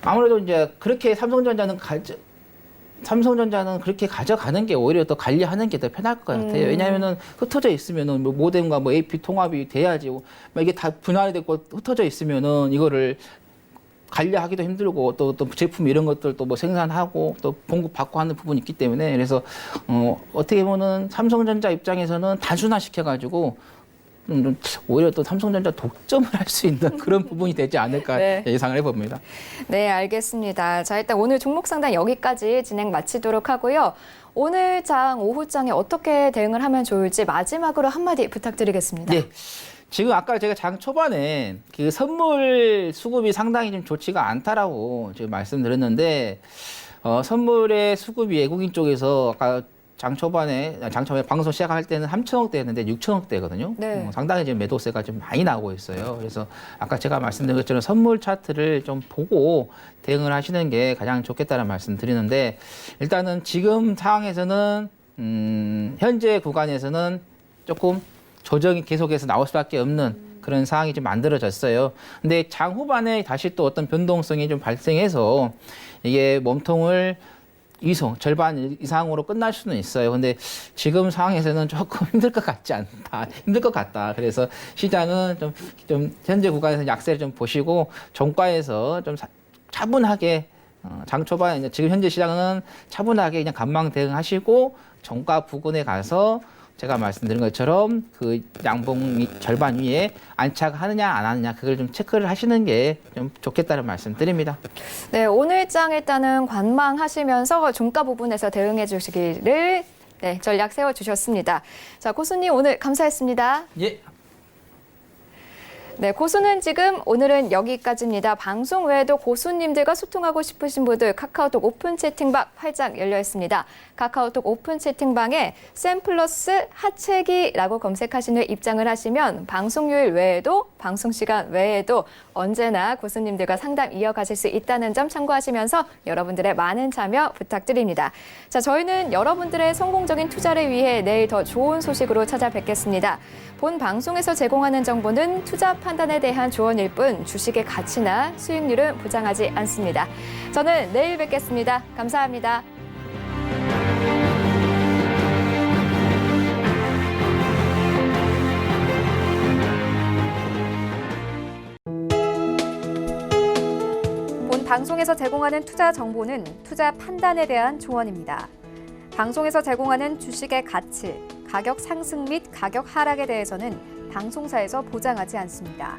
아무래도 이제 그렇게 삼성전자는 그렇게 가져가는 게 오히려 더 관리하는 게 더 편할 것 같아요. 왜냐하면은 흩어져 있으면은 뭐 모뎀과 뭐 AP 통합이 돼야지 막 이게 다 분할이 되고 흩어져 있으면은 이거를 관리하기도 힘들고 또 제품 이런 것들도 뭐 생산하고 또 공급받고 하는 부분이 있기 때문에 그래서 어떻게 보면은 삼성전자 입장에서는 단순화시켜가지고 좀 오히려 또 삼성전자 독점을 할 수 있는 그런 부분이 되지 않을까 네. 예상을 해봅니다. 네, 알겠습니다. 자, 일단 오늘 종목 상담 여기까지 진행 마치도록 하고요. 오늘 장, 오후장에 어떻게 대응을 하면 좋을지 마지막으로 한마디 부탁드리겠습니다. 네. 지금 아까 제가 장 초반에 그 선물 수급이 상당히 좀 좋지가 않다라고 지금 말씀드렸는데 선물의 수급이 외국인 쪽에서 아까 장 초반에 방송 시작할 때는 3천억대였는데 6천억대거든요. 네. 상당히 지금 매도세가 좀 많이 나오고 있어요. 그래서 아까 제가 말씀드린 것처럼 선물 차트를 좀 보고 대응을 하시는 게 가장 좋겠다는 말씀 드리는데 일단은 지금 상황에서는 현재 구간에서는 조금 조정이 계속해서 나올 수밖에 없는 그런 상황이 좀 만들어졌어요. 근데 장 후반에 다시 또 어떤 변동성이 좀 발생해서 이게 몸통을 절반 이상으로 끝날 수는 있어요. 근데 지금 상황에서는 조금 힘들 것 같지 않다. 힘들 것 같다. 그래서 시장은 좀 현재 구간에서 약세를 좀 보시고 종가에서 좀 차분하게 장 초반 이제 지금 현재 시장은 차분하게 그냥 관망 대응하시고 종가 부근에 가서 제가 말씀드린 것처럼 그 양봉 절반 위에 안착하느냐 안 하느냐 그걸 좀 체크를 하시는 게 좀 좋겠다는 말씀 드립니다. 네, 오늘 장 일단은 관망하시면서 종가 부분에서 대응해 주시기를 네, 전략 세워주셨습니다. 자, 고수님 오늘 감사했습니다. 예. 네, 고수는 지금 오늘은 여기까지입니다. 방송 외에도 고수님들과 소통하고 싶으신 분들 카카오톡 오픈 채팅방 활짝 열려 있습니다. 카카오톡 오픈 채팅방에 샘플러스 하체기라고 검색하신 후에 입장을 하시면 방송요일 외에도 방송 시간 외에도 언제나 고수님들과 상담 이어가실 수 있다는 점 참고하시면서 여러분들의 많은 참여 부탁드립니다. 자, 저희는 여러분들의 성공적인 투자를 위해 내일 더 좋은 소식으로 찾아뵙겠습니다. 본 방송에서 제공하는 정보는 투자 판단에 대한 조언일 뿐 주식의 가치나 수익률은 보장하지 않습니다. 저는 내일 뵙겠습니다. 감사합니다. 본 방송에서 제공하는 투자 정보는 투자 판단에 대한 조언입니다. 방송에서 제공하는 주식의 가치, 가격 상승 및 가격 하락에 대해서는 방송사에서 보장하지 않습니다.